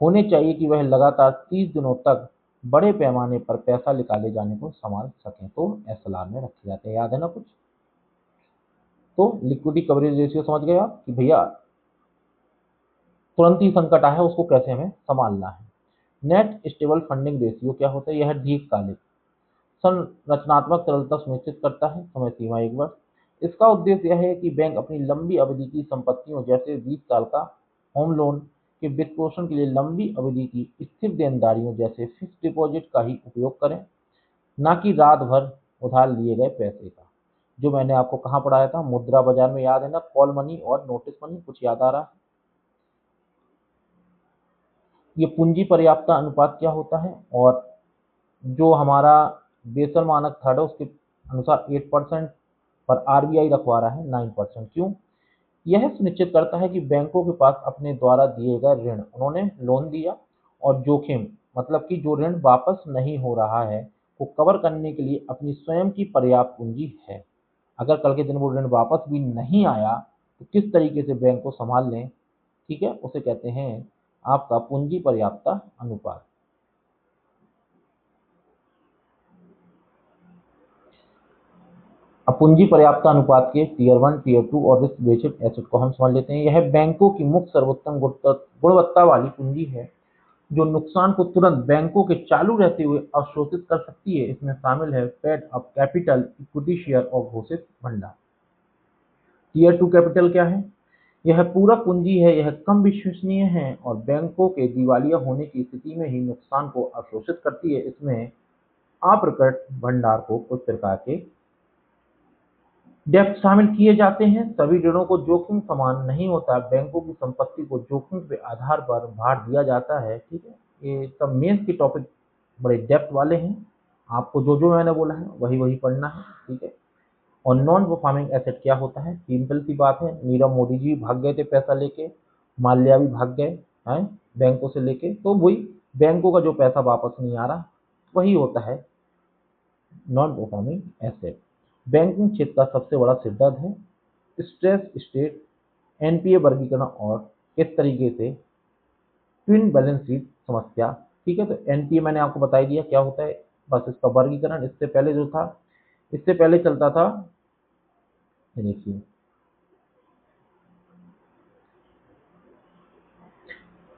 [SPEAKER 1] होने चाहिए कि वह लगातार 30 दिनों तक बड़े पैमाने पर पैसा निकाले जाने को संभाल सकें, तो एसएलआर में रखे जाते हैं। याद है ना कुछ। तो लिक्विडिटी कवरेज रेशियो समझ गए आप कि भैया तुरंत ही संकट आया है उसको कैसे हमें संभालना है। नेट स्टेबल फंडिंग रेशियो क्या होता है, यह दीर्घकालिक संरचनात्मक तरलता सुनिश्चित करता है। समय सीमा 1 वर्ष। इसका उद्देश्य यह है कि बैंक अपनी लंबी अवधि की संपत्तियों जैसे 20 साल का होम लोन के वित्त पोषण के लिए लंबी अवधि की स्थिर देनदारियों जैसे फिक्स डिपॉजिट का ही उपयोग करें, ना कि रात भर उधार लिए गए पैसे का। जो मैंने आपको कहाँ पढ़ाया था, मुद्रा बाजार में, याद है ना, कॉल मनी और नोटिस मनी, कुछ याद आ रहा है। ये पूंजी पर्याप्तता अनुपात क्या होता है, और जो हमारा बेसल मानक थर्ड है उसके अनुसार 8% पर आरबीआई रखवा रहा है 9%। क्यों, यह सुनिश्चित करता है कि बैंकों के पास अपने द्वारा दिए गए ऋण, उन्होंने लोन दिया, और जोखिम मतलब कि जो ऋण वापस नहीं हो रहा है को कवर करने के लिए अपनी स्वयं की पर्याप्त पूंजी है। अगर कल के दिन वो ऋण वापस भी नहीं आया तो किस तरीके से बैंक को संभाल लें, ठीक है, उसे कहते हैं आपका पूंजी पर्याप्तता अनुपात। अब पूंजी पर्याप्तता अनुपात के टियर 1, टियर 2 और रिस्क बेस्ड एसेट को हम समझ लेते हैं। यह बैंकों की मुख्य सर्वोत्तम गुणवत्ता वाली पूंजी है जो नुकसान को तुरंत बैंकों के चालू रहते हुए अवशोषित कर सकती है। इसमें शामिल है paid up capital, equity share और घोषित भंडार। टियर 2 कैपिटल क्या है? यह पूरक पूंजी है, यह कम विश्वसनीय है और बैंकों के दिवालिया होने की स्थिति में ही नुकसान को अवशोषित करती है। इसमें अप्रकट भंडार को कुछ प्रकार के डेब्ट शामिल किए जाते हैं। सभी ऋणों को जोखिम समान नहीं होता, बैंकों की संपत्ति को जोखिम के आधार पर भार दिया जाता है, ठीक है। ये सब मेंस के टॉपिक बड़े डेप्थ वाले हैं, आपको जो जो मैंने बोला है वही वही पढ़ना है, ठीक है। और नॉन परफॉर्मिंग एसेट क्या होता है? सिंपल सी बात है, नीरव मोदी जी भाग गए थे पैसा लेके, माल्या भी भाग गए हैं बैंकों से लेके, तो वही बैंकों का जो पैसा वापस नहीं आ रहा वही होता है नॉन परफॉर्मिंग एसेट। बैंकिंग क्षेत्र का सबसे बड़ा सिरदर्द है स्ट्रेस स्टेट, एनपीए वर्गीकरण और इस तरीके से ट्विन बैलेंस शीट समस्या, ठीक है। तो एनपीए मैंने आपको बता ही दिया क्या होता है, बस इसका वर्गीकरण इससे पहले जो था, इससे पहले चलता था, ये देखिए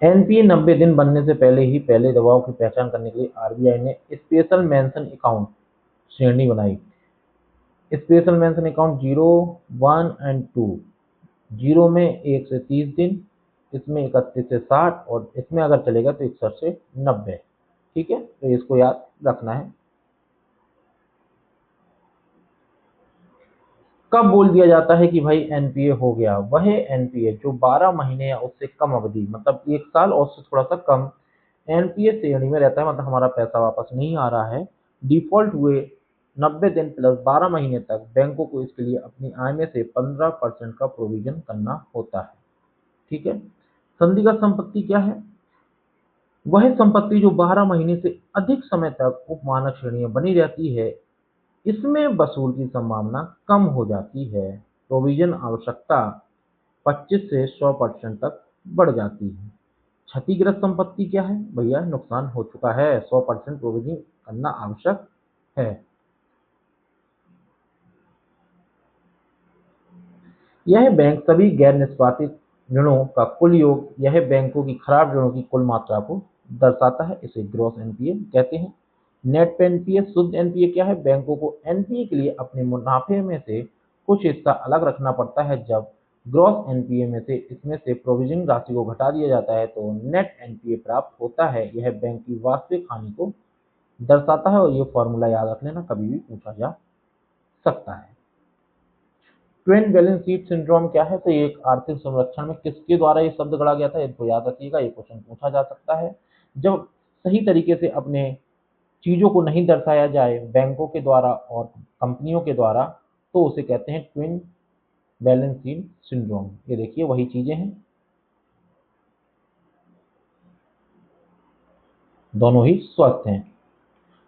[SPEAKER 1] एनपीए 90 दिन बनने से पहले ही पहले दबाव की पहचान करने के लिए आरबीआई ने स्पेशल मेंशन अकाउंट श्रेणी बनाई। स्पेशल मेंशन अकाउंट 0, 1 एंड 2, 0 में 1 से 30 दिन, इसमें 31 से 60 और इसमें अगर चलेगा तो 61 से 90, ठीक है। तो इसको याद रखना है। कब बोल दिया जाता है कि भाई एनपीए हो गया? वह एनपीए जो 12 महीने या उससे कम अवधि, मतलब 1 साल और उससे थोड़ा सा कम एनपीए श्रेणी में रहता है, मतलब हमारा पैसा वापस नहीं आ रहा है, डिफॉल्ट हुए 90 दिन प्लस 12 महीने तक बैंकों को इसके लिए अपनी आय में से 15% का प्रोविजन करना होता है, ठीक है। संदिग्ध संपत्ति क्या है? वह संपत्ति जो 12 महीने से अधिक समय तक उपमानक श्रेणी में बनी रहती है, इसमें वसूल की संभावना कम हो जाती है, प्रोविजन आवश्यकता 25 से 100% तक बढ़ जाती है। क्षतिग्रस्त संपत्ति क्या है? भैया नुकसान हो चुका है, 100% प्रोविजन करना आवश्यक है। यह बैंक सभी गैर निष्पादित ऋणों का कुल योग, यह बैंकों की खराब ऋणों की कुल मात्रा को दर्शाता है, इसे ग्रॉस एनपीए कहते हैं। नेट एनपीए, शुद्ध एनपीए क्या है? बैंकों को एनपीए के लिए अपने मुनाफे में से कुछ हिस्सा अलग रखना पड़ता है। जब ग्रॉस एनपीए में से इसमें से प्रोविजनिंग राशि को घटा दिया जाता है तो नेट एनपीए प्राप्त होता है। यह बैंक की वास्तविक हानि को दर्शाता है और ये फॉर्मूला याद रख लेना, कभी भी पूछा जा सकता है। ट्विन बैलेंस शीट सिंड्रोम क्या है? तो ये एक आर्थिक संरक्षण में किसके द्वारा ये शब्द गढ़ा गया था, इनको याद रखिएगा, ये क्वेश्चन पूछा जा सकता है। जब सही तरीके से अपने चीजों को नहीं दर्शाया जाए बैंकों के द्वारा और कंपनियों के द्वारा, तो उसे कहते हैं ट्विन बैलेंस शीट सिंड्रोम। ये देखिए वही चीजें हैं, दोनों ही स्वस्थ हैं।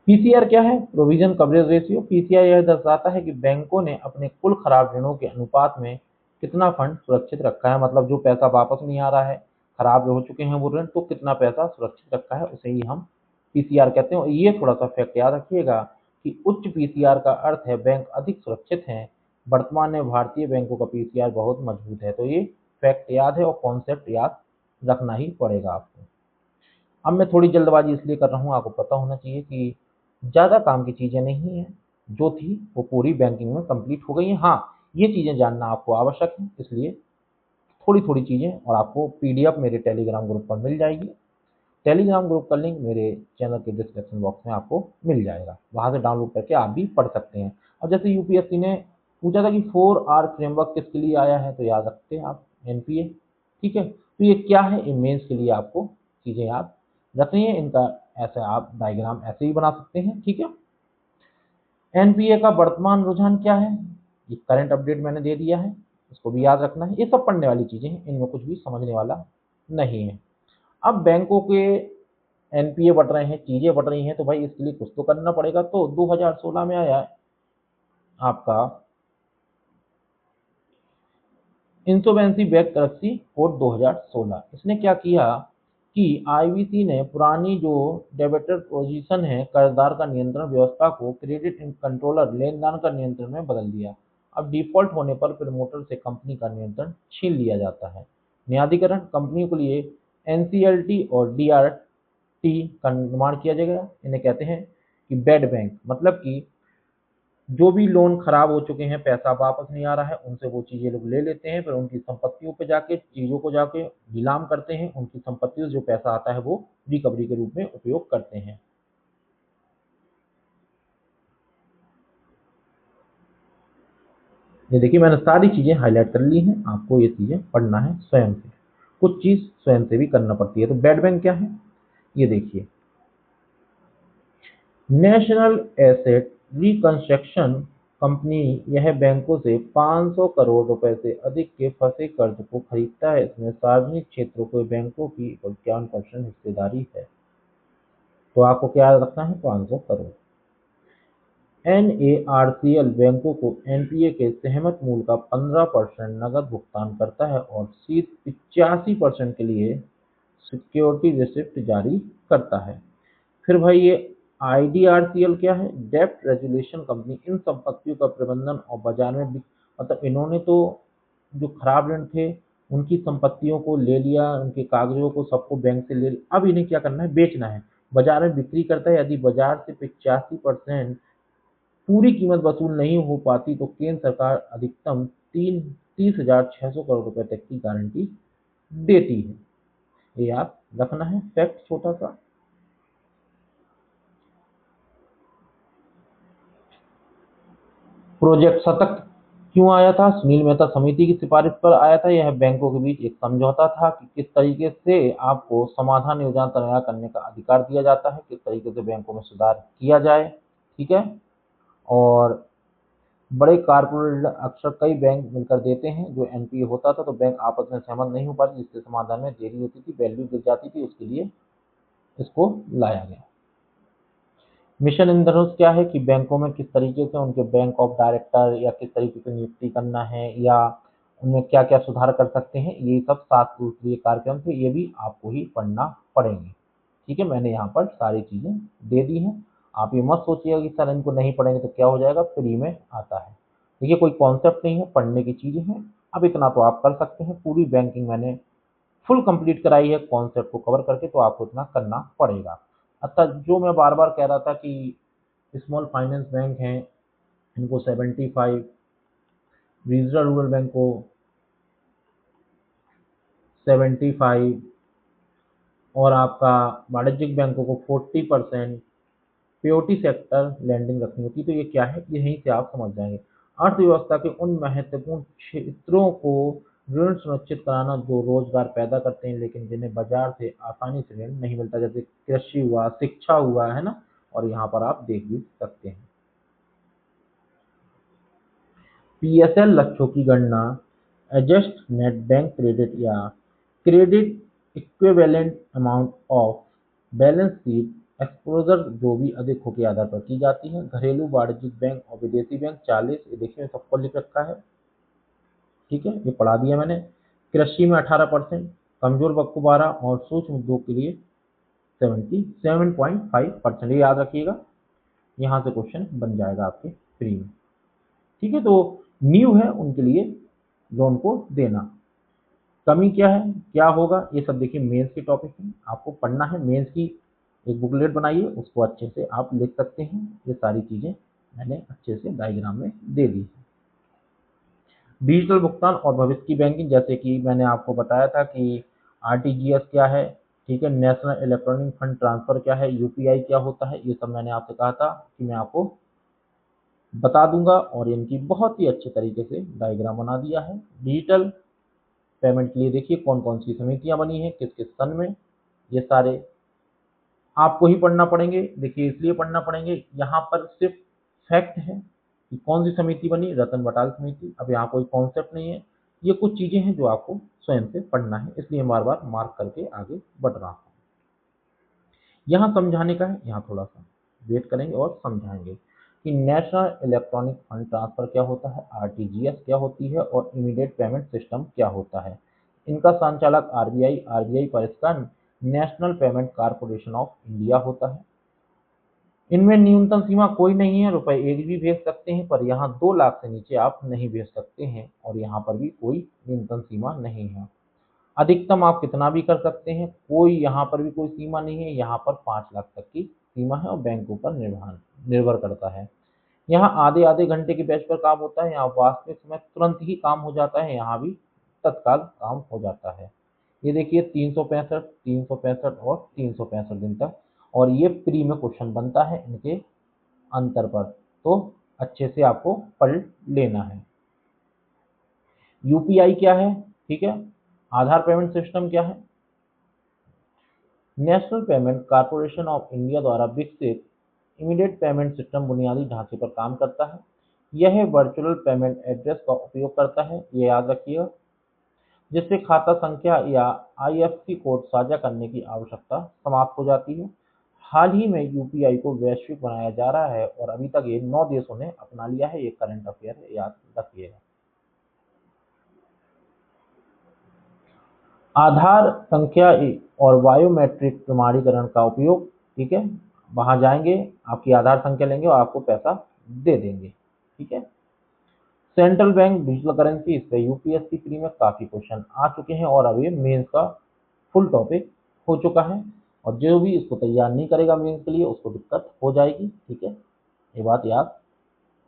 [SPEAKER 1] पीसीआर क्या है? Provision coverage ratio. पीसीआर यह दर्शाता है कि बैंकों ने अपने कुल खराब ऋणों के अनुपात में कितना फंड सुरक्षित रखा है, मतलब जो पैसा वापस नहीं आ रहा है, खराब हो चुके हैं वो ऋण, तो कितना पैसा सुरक्षित रखा है, उसे ही हम पीसीआर कहते हैं। और ये थोड़ा सा फैक्ट याद रखिएगा कि उच्च पीसीआर का अर्थ है बैंक अधिक सुरक्षित हैं। वर्तमान में भारतीय बैंकों का पीसीआर बहुत मजबूत है, तो ये फैक्ट याद है और कॉन्सेप्ट याद रखना ही पड़ेगा आपको। अब मैं थोड़ी जल्दबाजी इसलिए कर रहा हूँ, आपको पता होना चाहिए कि ज़्यादा काम की चीज़ें नहीं हैं, जो थी वो पूरी बैंकिंग में कंप्लीट हो गई हैं। हाँ, ये चीज़ें जानना आपको आवश्यक है, इसलिए थोड़ी थोड़ी चीज़ें, और आपको पीडीएफ मेरे टेलीग्राम ग्रुप पर मिल जाएगी। टेलीग्राम ग्रुप का लिंक मेरे चैनल के डिस्क्रिप्शन बॉक्स में आपको मिल जाएगा, वहाँ से डाउनलोड करके आप भी पढ़ सकते हैं। अब जैसे यूपीएससी ने पूछा था कि 4R फ्रेमवर्क किसके लिए आया है, तो याद रखते हैं आप एनपीए, ठीक है। तो ये क्या है, इमेज के लिए आपको चीज़ें याद रखनी है, इनका ऐसे आप डायग्राम ऐसे ही बना सकते हैं, ठीक है। एनपीए का वर्तमान रुझान क्या है? ये करंट अपडेट मैंने दे दिया है। इसको भी याद रखना है। ये सब पढ़ने वाली चीजें हैं, इनमें कुछ भी समझने वाला नहीं है। अब बैंकों के एनपीए बढ़ रहे हैं, चीजें बढ़ रही हैं, तो भाई इसके लिए कुछ तो करना पड़ेगा। तो 2016 में आया आपका इंसॉल्वेंसी बैंक्रप्सी कोड 2016। इसने क्या किया कि आईबीसी ने पुरानी जो डेबिटर पोजीशन है, कर्जदार का नियंत्रण व्यवस्था को क्रेडिट कंट्रोलर लेनदार का नियंत्रण में बदल दिया। अब डिफॉल्ट होने पर प्रमोटर से कंपनी का नियंत्रण छीन लिया जाता है। न्यायाधिकरण कंपनियों के लिए एनसीएलटी और डीआरटी का निर्माण किया जाएगा। इन्हें कहते हैं कि बेड बैंक, मतलब कि जो भी लोन खराब हो चुके हैं, पैसा वापस नहीं आ रहा है, उनसे वो चीजें लोग ले लेते हैं, फिर उनकी संपत्तियों पे जाके चीजों को जाके नीलाम करते हैं, उनकी संपत्तियों से जो पैसा आता है वो रिकवरी के रूप में उपयोग करते हैं। ये देखिए मैंने सारी चीजें हाईलाइट कर ली हैं, आपको ये चीजें पढ़ना है स्वयं से, कुछ चीज स्वयं से भी करना पड़ती है। तो बेड बैंक क्या है, ये देखिए, नेशनल एसेट रिकंस्ट्रक्शन कंपनी, यह बैंकों से 500 करोड़ रुपए से अधिक के फंसे कर्ज को खरीदता है। इसमें सार्वजनिक क्षेत्रों के बैंकों की 51% हिस्सेदारी है। तो आपको क्या रखना है, 500 करोड़। एनएआरसीएल बैंकों को एनपीए के सहमत मूल्य का 15% नकद भुगतान करता है और 85% के लिए सिक्योरिटी रिसिप्ट जारी करता है। फिर भाई ये आईडीआरसीएल क्या है, डेप्ट रेजुलेशन कंपनी, इन संपत्तियों का प्रबंधन और बाजार में मतलब इन्होंने तो जो खराब ऋण थे उनकी संपत्तियों को ले लिया, उनके कागजों को सबको बैंक से ले लिया, अब इन्हें क्या करना है, बेचना है, बाजार में बिक्री करता है। यदि बाजार से 85% पूरी कीमत वसूल नहीं हो पाती तो केंद्र सरकार अधिकतम 30,600 करोड़ रुपए तक की गारंटी देती है। ये याद रखना है, फैक्ट छोटा सा। प्रोजेक्ट शतक क्यों आया था, सुनील मेहता समिति की सिफारिश पर आया था। यह बैंकों के बीच एक समझौता था कि किस तरीके से आपको समाधान योजना तैयार करने का अधिकार दिया जाता है, किस तरीके से बैंकों में सुधार किया जाए, ठीक है। और बड़े कारपोरेट अक्सर कई बैंक मिलकर देते हैं, जो एनपीए होता था तो बैंक आपस में सहमत नहीं हो पाते, जिससे समाधान में देरी होती थी, वैल्यू गिर जाती थी, उसके लिए इसको लाया गया। मिशन इंद्रधनुष क्या है कि बैंकों में किस तरीके से उनके बैंक ऑफ डायरेक्टर या किस तरीके से नियुक्ति करना है या उनमें क्या क्या सुधार कर सकते हैं, ये सब 7 सूत्रीय कार्यक्रम थे, ये भी आपको ही पढ़ना पड़ेंगे, ठीक है। मैंने यहाँ पर सारी चीजें दे दी हैं। आप ये मत सोचिएगा कि सर इनको नहीं पढ़ेंगे तो क्या हो जाएगा, फ्री में आता है। देखिए कोई कॉन्सेप्ट नहीं है, पढ़ने की चीजें हैं। अब इतना तो आप कर सकते हैं, पूरी बैंकिंग मैंने फुल कंप्लीट कराई है कॉन्सेप्ट को कवर करके, तो आपको इतना करना पड़ेगा। अतः जो मैं बार बार कह रहा था कि स्मॉल फाइनेंस बैंक हैं, इनको 75, रीजनल रूरल बैंक को 75 और आपका वाणिज्यिक बैंकों को 40% पीओटी सेक्टर लैंडिंग रखनी होती। तो ये क्या है, यहीं से आप समझ जाएंगे। अर्थव्यवस्था के उन महत्वपूर्ण क्षेत्रों को ऋण सुनिश्चित कराना जो रोजगार पैदा करते हैं लेकिन जिन्हें बाजार से आसानी से ऋण नहीं मिलता, जैसे कृषि हुआ, शिक्षा हुआ, है ना। और यहाँ पर आप देख भी सकते हैं पीएसएल लक्ष्यों की गणना एडजस्ट नेट बैंक क्रेडिट या credit equivalent amount of balance sheet exposure जो भी अधिक हो के आधार पर की जाती है। घरेलू, वाणिज्यिक बैंक और विदेशी बैंक 40, ये देखिए सबको लिख रखा है, ठीक है, ये पढ़ा दिया मैंने। कृषि में 18%, कमजोर वर्ग को 12 और सूक्ष्म उद्योग के लिए 77.5%, ये याद रखिएगा, यहाँ से क्वेश्चन बन जाएगा आपके फ्री में, ठीक है। तो न्यू है उनके लिए लोन को देना। कमी क्या है, क्या होगा, ये सब देखिए मेंस के टॉपिक है, आपको पढ़ना है। मेंस की एक बुकलेट बनाइए, उसको अच्छे से आप लिख सकते हैं। ये सारी चीजें मैंने अच्छे से डायग्राम में दे दी। डिजिटल भुगतान और भविष्य की बैंकिंग, जैसे कि मैंने आपको बताया था कि आरटीजीएस क्या है, ठीक है, नेशनल इलेक्ट्रॉनिक फंड ट्रांसफर क्या है, यूपीआई क्या होता है, ये सब मैंने आपसे कहा था कि मैं आपको बता दूंगा और इनकी बहुत ही अच्छे तरीके से डायग्राम बना दिया है। डिजिटल पेमेंट के लिए देखिए कौन कौन सी समितियां बनी है, किस किस सन में, ये सारे आपको ही पढ़ना पड़ेंगे। देखिए इसलिए पढ़ना पड़ेंगे, यहाँ पर सिर्फ फैक्ट है कि कौन सी समिति बनी, रतन बटाल समिति। अब यहाँ कोई कॉन्सेप्ट नहीं है, ये कुछ चीजें हैं जो आपको स्वयं से पढ़ना है, इसलिए बार बार मार्क करके आगे बढ़ रहा हूँ। यहाँ समझाने का है, यहाँ थोड़ा सा वेट करेंगे और समझाएंगे कि नेशनल इलेक्ट्रॉनिक फंड ट्रांसफर क्या होता है, आरटीजीएस क्या होती है और इमीडिएट पेमेंट सिस्टम क्या होता है। इनका संचालक आरबीआई, आरबीआई पर इसका national payment corporation of India होता है। इनमें न्यूनतम सीमा कोई नहीं है, रुपए एक भी भेज सकते हैं, पर यहाँ 2 लाख से नीचे आप नहीं भेज सकते हैं और यहाँ पर भी कोई न्यूनतम सीमा नहीं है। अधिकतम आप कितना भी कर सकते हैं, कोई यहाँ पर भी कोई सीमा नहीं है। यहाँ पर 5 लाख तक की सीमा है और बैंकों पर निर्भर करता है। यहाँ आधे आधे घंटे के बैच पर काम होता है, यहाँ वास्तविक समय तुरंत ही काम हो जाता है, यहाँ भी तत्काल काम हो जाता है। ये देखिए 365, 365 और 365 दिन तक, और ये प्री में क्वेश्चन बनता है इनके अंतर पर, तो अच्छे से आपको पढ़ लेना है। यूपीआई क्या है, ठीक है। आधार पेमेंट सिस्टम क्या है। National payment corporation of India द्वारा विकसित इमीडिएट पेमेंट सिस्टम बुनियादी ढांचे पर काम करता है। यह वर्चुअल पेमेंट एड्रेस का उपयोग करता है, ये याद रखिएगा, जिससे खाता संख्या या आईएफएससी कोड साझा करने की आवश्यकता समाप्त हो जाती है। हाल ही में यूपीआई को वैश्विक बनाया जा रहा है और अभी तक ये 9 देशों ने अपना लिया है। ये करंट अफेयर है, याद रखिएगा। आधार संख्या और बायोमेट्रिक प्रमाणीकरण का उपयोग, ठीक है। वहां जाएंगे, आपकी आधार संख्या लेंगे और आपको पैसा दे देंगे, ठीक है। सेंट्रल बैंक डिजिटल करेंसी, इस पे यूपीएससी प्री में काफी क्वेश्चन आ चुके हैं और अब ये मेंस का फुल टॉपिक हो चुका है, और जो भी इसको तैयार नहीं करेगा मेंस के लिए उसको दिक्कत हो जाएगी, ठीक है। ये बात याद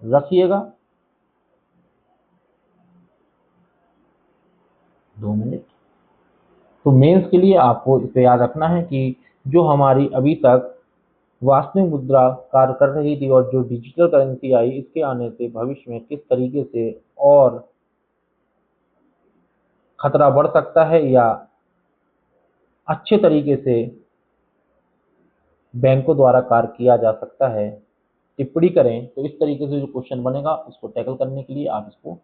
[SPEAKER 1] रखिएगा। 2 मिनट। तो मेंस के लिए आपको इसे याद रखना है कि जो हमारी अभी तक वास्तविक मुद्रा कार्य कर रही थी और जो डिजिटल करेंसी आई, इसके आने से भविष्य में किस तरीके से और खतरा बढ़ सकता है या अच्छे तरीके से बैंकों द्वारा कार्य किया जा सकता है, टिप्पणी करें। तो इस तरीके से जो क्वेश्चन बनेगा उसको टैकल करने के लिए आप इसको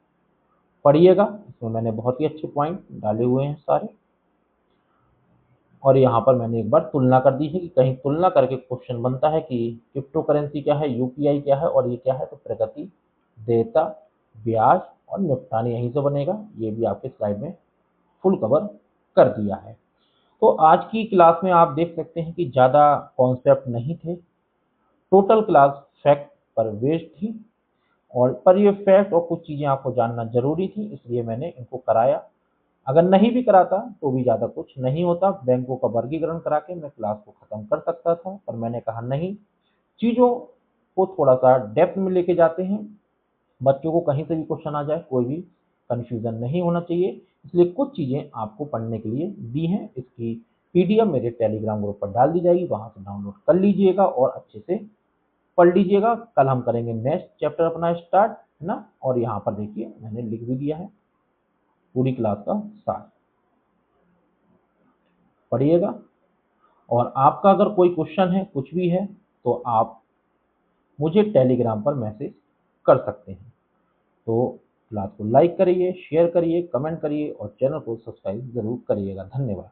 [SPEAKER 1] पढ़िएगा। इसमें मैंने बहुत ही अच्छे पॉइंट डाले हुए हैं सारे, और यहाँ पर मैंने एक बार तुलना कर दी है कि कहीं तुलना करके क्वेश्चन बनता है कि क्रिप्टो करेंसी क्या है, यूपीआई क्या है और ये क्या है, तो प्रगति, देयता, ब्याज और नुकसान यहीं से बनेगा। ये भी आपके स्लाइड में फुल कवर कर दिया है। तो आज की क्लास में आप देख सकते हैं कि ज़्यादा कॉन्सेप्ट नहीं थे, टोटल क्लास फैक्ट पर बेस्ड थी, और पर ये फैक्ट और कुछ चीज़ें आपको जानना जरूरी थी, इसलिए मैंने इनको कराया। अगर नहीं भी कराता तो भी ज़्यादा कुछ नहीं होता, बैंकों का वर्गीकरण करा के मैं क्लास को ख़त्म कर सकता था, पर मैंने कहा नहीं, चीज़ों को थोड़ा सा डेप्थ में लेके जाते हैं, बच्चों को कहीं से भी क्वेश्चन आ जाए कोई भी कन्फ्यूज़न नहीं होना चाहिए, इसलिए कुछ चीज़ें आपको पढ़ने के लिए दी हैं। इसकी पीडीएफ मेरे टेलीग्राम ग्रुप पर डाल दी जाएगी, वहाँ से डाउनलोड कर लीजिएगा और अच्छे से पढ़ लीजिएगा। कल हम करेंगे नेक्स्ट चैप्टर अपना स्टार्ट, है ना। और यहाँ पर देखिए मैंने लिख भी दिया है पूरी क्लास का सार, पढ़िएगा। और आपका अगर कोई क्वेश्चन है, कुछ भी है, तो आप मुझे टेलीग्राम पर मैसेज कर सकते हैं। तो क्लास को लाइक करिए, शेयर करिए, कमेंट करिए और चैनल को सब्सक्राइब जरूर करिएगा। धन्यवाद।